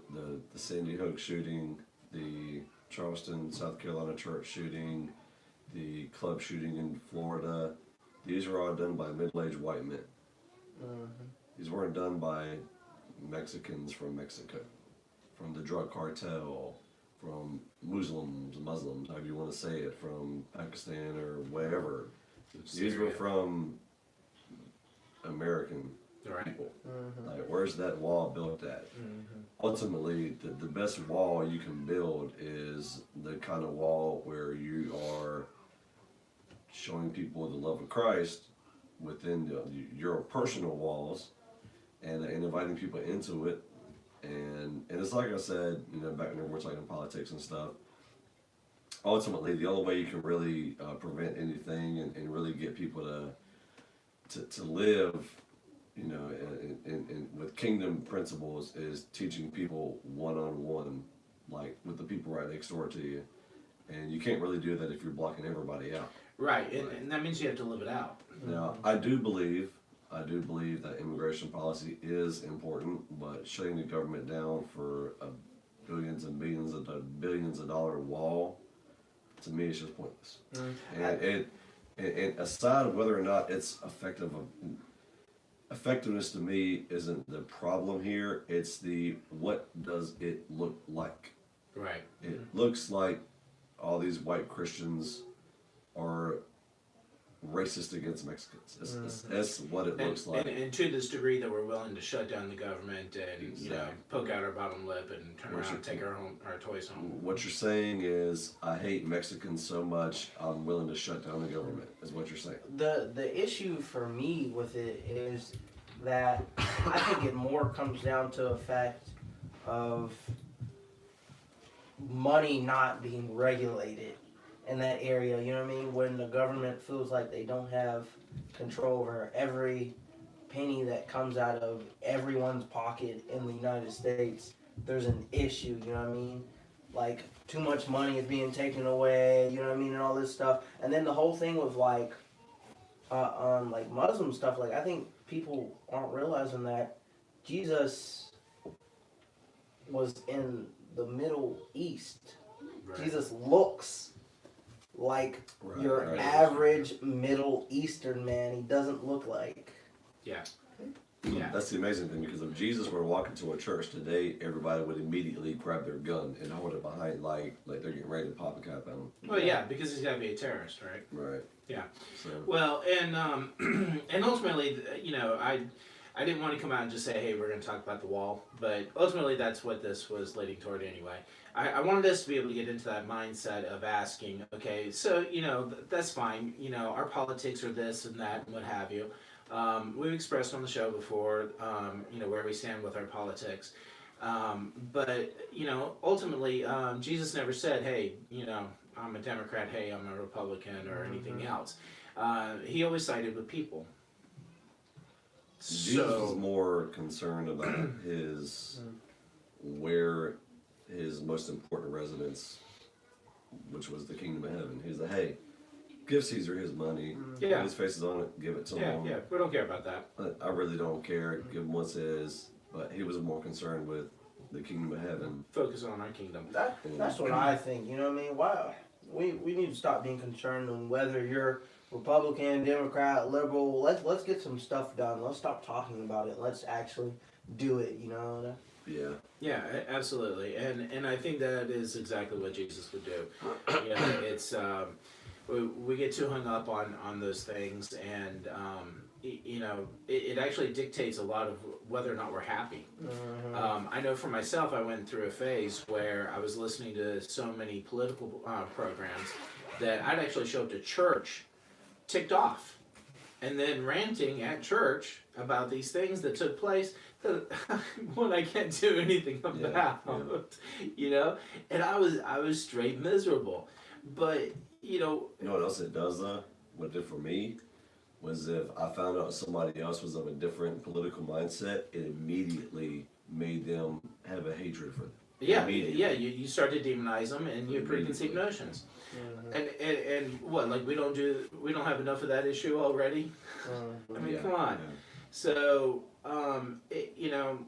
Sandy Hook shooting, the Charleston, South Carolina church shooting, the club shooting in Florida, these were all done by middle-aged white men. These weren't done by Mexicans from Mexico, from the drug cartel, from Muslims, however you want to say it, from Pakistan or wherever. These were from American people. Like, where's that wall built at? Ultimately, the best wall you can build is the kind of wall where you are showing people the love of Christ within your personal walls, and inviting people into it. And it's like I said, back when we're talking politics and stuff, ultimately the only way you can really prevent anything and really get people to live, with kingdom principles is teaching people one-on-one, like with the people right next door to you. And you can't really do that if you're blocking everybody out. Right, and that means you have to live it out. Now, I do believe that immigration policy is important, but shutting the government down for a billions and billions of dollar wall, to me, it's just pointless. And aside of whether or not it's effective, effectiveness to me isn't the problem here. It's what does it look like? Right. It looks like all these white Christians are racist against Mexicans. That's what it looks like. And to this degree that we're willing to shut down the government and Exactly. poke out our bottom lip and turn around and take our toys home. What you're saying is, I hate Mexicans so much, I'm willing to shut down the government, is what you're saying. The issue for me with it is that I think it more comes down to a fact of money not being regulated in that area, you know what I mean? When the government feels like they don't have control over every penny that comes out of everyone's pocket in the United States, there's an issue, you know what I mean? Like, too much money is being taken away, you know what I mean, and all this stuff. And then the whole thing with like Muslim stuff, like, I think people aren't realizing that Jesus was in the Middle East. Right. Jesus looks like your average Middle Eastern man. He doesn't look like. Yeah. Yeah. That's the amazing thing, because if Jesus were to walk into a church today, everybody would immediately grab their gun and hold it behind, like they're getting ready to pop a cap on them. Well, yeah, because he's got to be a terrorist, right? Right. Yeah. So. Well, and and ultimately, you know, I didn't want to come out and just say, hey, we're going to talk about the wall, but ultimately that's what this was leading toward anyway. I wanted us to be able to get into that mindset of asking, okay, so, you know, that's fine. You know, our politics are this and that and what have you. We've expressed on the show before, you know, where we stand with our politics. But, you know, ultimately, Jesus never said, hey, you know, I'm a Democrat, hey, I'm a Republican, or anything else. He always sided with people. Jesus was more concerned about his where his most important residence, which was the kingdom of heaven. He's like, hey, give Caesar his money. Yeah. Put his faces on it, give it to him. Yeah, we don't care about that. I really don't care. Give him what's his. But he was more concerned with the kingdom of heaven. Focus on our kingdom. That's what I think. You know what I mean? Why we need to stop being concerned on whether you're Republican, Democrat, liberal. Let's get some stuff done. Let's stop talking about it. Let's actually do it. You know? Yeah. Yeah, absolutely, and I think that is exactly what Jesus would do. You know, it's we get too hung up on those things, and you know, it actually dictates a lot of whether or not we're happy. I know for myself, I went through a phase where I was listening to so many political programs that I'd actually show up to church ticked off, and then ranting at church about these things that took place that one I can't do anything about. You know, and I was straight miserable. But you know what else it does though? What it did for me was, if I found out somebody else was of a different political mindset, it immediately made them have a hatred for them. Yeah, you start to demonize them, and you have preconceived notions. And what, like we don't have enough of that issue already? I mean, come on. Yeah. So, you know,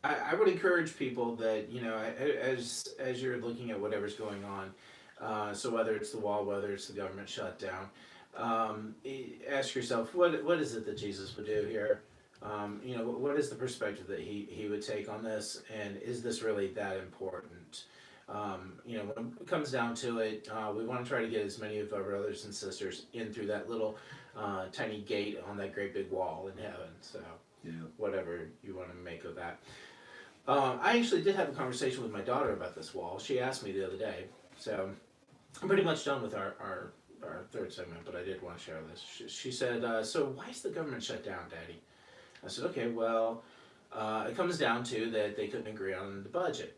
I would encourage people that, you know, as you're looking at whatever's going on, so whether it's the wall, whether it's the government shutdown, ask yourself, what is it that Jesus would do here? You know, what is the perspective that he would take on this, and is this really that important? You know, when it comes down to it, we want to try to get as many of our brothers and sisters in through that little tiny gate on that great big wall in heaven. So, whatever you want to make of that. I actually did have a conversation with my daughter about this wall. She asked me the other day. So, I'm pretty much done with our third segment, but I did want to share this. She said, so why is the government shut down, Daddy? I said, okay, well, it comes down to that they couldn't agree on the budget.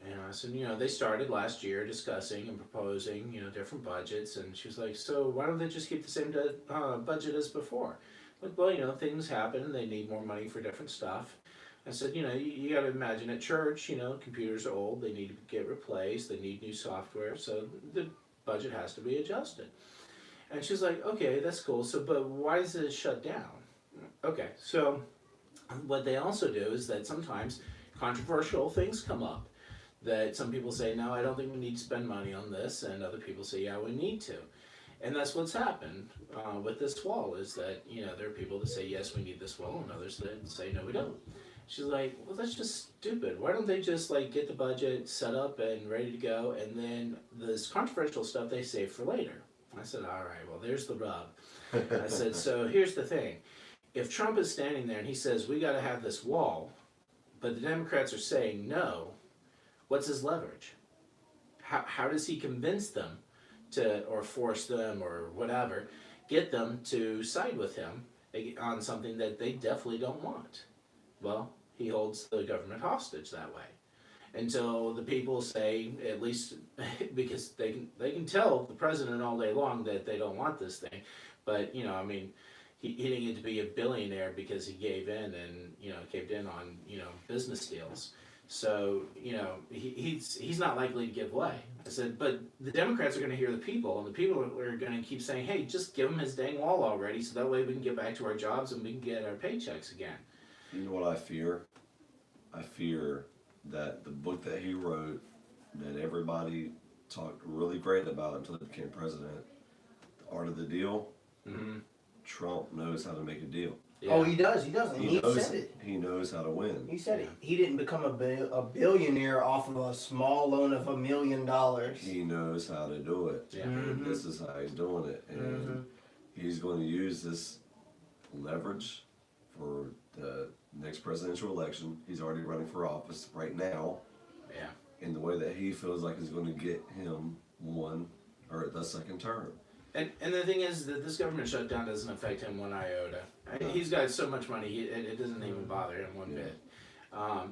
And I said, you know, they started last year discussing and proposing, you know, different budgets. And she was like, so why don't they just keep the same budget as before? Like, well, you know, things happen. They need more money for different stuff. I said, you know, you got to imagine at church, you know, computers are old. They need to get replaced. They need new software. So the budget has to be adjusted. And she's like, okay, that's cool. So, but why is it shut down? Okay, so what they also do is that sometimes controversial things come up. That some people say, no, I don't think we need to spend money on this, and other people say, yeah, we need to. And that's what's happened with this wall, is that, you know, there are people that say, yes, we need this wall, and others that say, no, we don't. She's like, well, that's just stupid. Why don't they just, like, get the budget set up and ready to go, and then this controversial stuff they save for later? I said, all right, well, there's the rub. I said, so here's the thing. If Trump is standing there and he says, we got to have this wall, but the Democrats are saying no, what's his leverage? How does he convince them to, or force them, or whatever, get them to side with him on something that they definitely don't want? Well, he holds the government hostage that way. Until the people say, at least, because they can tell the president all day long that they don't want this thing, but, you know, I mean, he didn't get to be a billionaire because he gave in and, you know, caved in on, you know, business deals. So, you know, he's not likely to give way. I said, but the Democrats are going to hear the people, and the people are going to keep saying, hey, just give him his dang wall already, so that way we can get back to our jobs and we can get our paychecks again. You know what I fear? I fear that the book that he wrote, that everybody talked really great about until he became president, The Art of the Deal, Trump knows how to make a deal. Yeah. Oh, he does. He does. And he said it. He knows how to win. He said it. He didn't become a billionaire off of a small loan of $1 million. He knows how to do it. Yeah. And this is how he's doing it. And he's going to use this leverage for the next presidential election. He's already running for office right now. Yeah. In the way that he feels like is going to get him one or the second term. And the thing is that this government shutdown doesn't affect him one iota. He's got so much money, it doesn't even bother him one bit.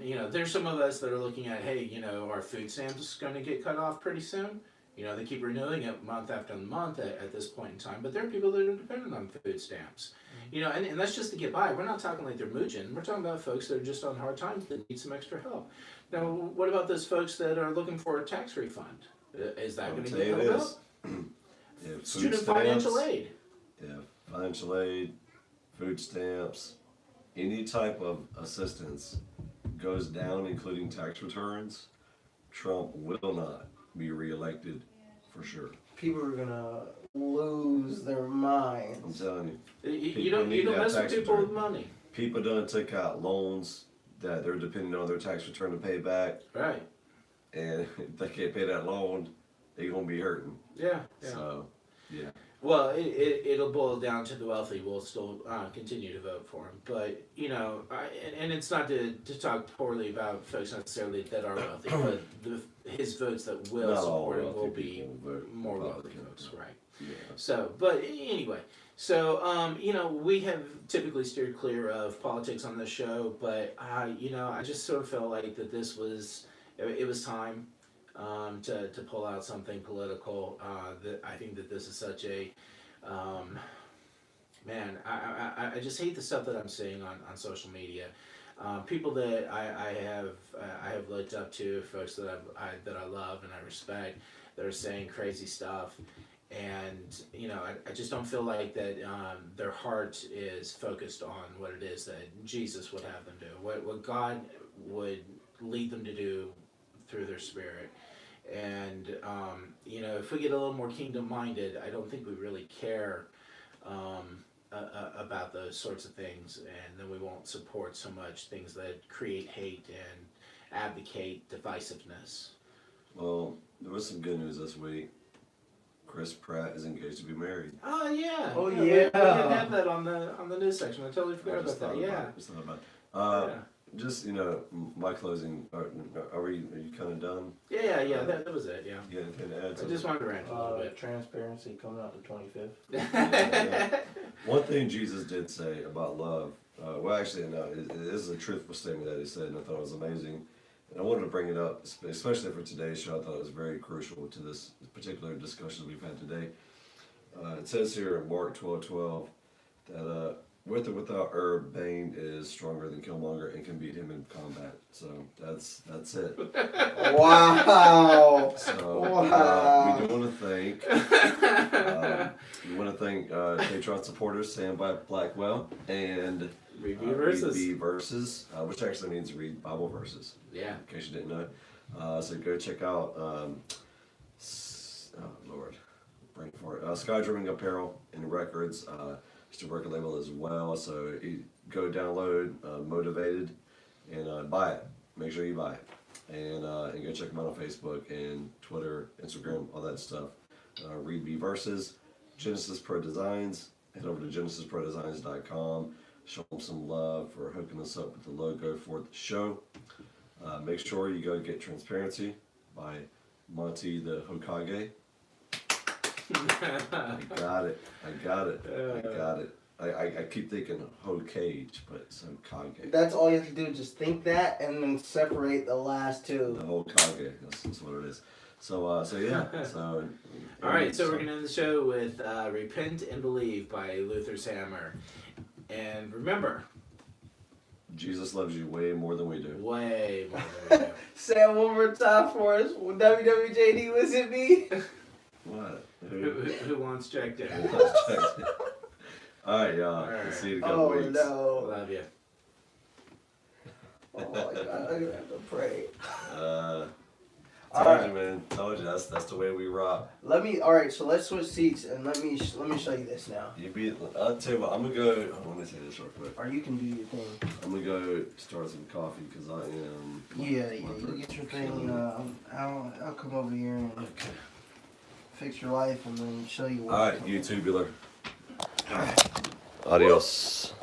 You know, there's some of us that are looking at, hey, you know, our food stamps going to get cut off pretty soon. You know, they keep renewing it month after month at this point in time. But there are people that are dependent on food stamps. You know, and that's just to get by. We're not talking like they're mooching. We're talking about folks that are just on hard times that need some extra help. Now, what about those folks that are looking for a tax refund? Is that going to get held up? Student financial aid. Yeah, financial aid, food stamps, any type of assistance goes down, including tax returns. Trump will not be reelected for sure. People are gonna lose their minds. I'm telling you. You don't mess with people with money. People done took out loans that they're depending on their tax return to pay back. Right. And if they can't pay that loan, they're gonna be hurting. Yeah. So, yeah. Well, it'll boil down to the wealthy will still continue to vote for him. But, you know, and it's not to talk poorly about folks necessarily that are wealthy, but his votes that will Not support him all will wealthy be people vote more wealthy Republican, folks, no. right? Yeah. So, but anyway, so, you know, we have typically steered clear of politics on this show, but, you know, I just sort of felt like that this was, it was time. To pull out something political. That I think that this is such a, man, I just hate the stuff that I'm seeing on social media. People that I have looked up to, folks that I love and I respect, that are saying crazy stuff. And, you know, I just don't feel like that their heart is focused on what it is that Jesus would have them do, what God would lead them to do through their spirit. And, you know, if we get a little more kingdom-minded, I don't think we really care about those sorts of things, and then we won't support so much things that create hate and advocate divisiveness. Well, there was some good news this week. Chris Pratt is engaged to be married. Oh, yeah. Oh, We didn't have that on the news section. I totally forgot about that. Yeah. Yeah. Just, you know, my closing. Are you kind of done? Yeah. That was it. Yeah. You got anything to add? I just wanted to rant a little bit. Transparency coming out the 25th. Yeah. One thing Jesus did say about love. Well, actually, no, it is a truthful statement that he said, and I thought it was amazing. And I wanted to bring it up, especially for today's show. I thought it was very crucial to this particular discussion we've had today. It says here in Mark 12:12 that with or without herb, Bane is stronger than Killmonger and can beat him in combat. So that's it. Wow. So Wow. we do want to thank Patreon supporters Sam by Blackwell and Read verses. Read verses, which actually means read Bible verses. Yeah. In case you didn't know. So go check out brain fart. Sky Dreaming Apparel and Records. It's a record label as well. So you go download Motivated and buy it. Make sure you buy it. And go check them out on Facebook and Twitter, Instagram, all that stuff. Read B Verses, Genesis Pro Designs. Head over to genesisprodesigns.com. Show them some love for hooking us up with the logo for the show. Make sure you go get Transparency by Montythehokage. I got it. I keep thinking Hokage, but it's Hokage. That's all you have to do, just think that and then separate the last two. The Hokage, that's what it is. So yeah. So. All right, so we're gonna end the show with "Repent and Believe" by Luther's Hammer, and remember, Jesus loves you way more than we do. way more than we do. Say it one more time for us. WWJD, was it me? What? Who wants checked in? All right, y'all. All right. See you in a couple weeks. No. Love you. Oh my God, I'm gonna have to pray. Told you, man. Told you. That's the way we rock. All right. So let's switch seats and let me show you this now. I'll tell you what. I'm gonna go. I want to say this real quick. Or you can do your thing. I'm gonna go start some coffee because I am. Yeah. You get your thing. I'll come over here and fix your life and then show you what. All right, YouTuber. Adios.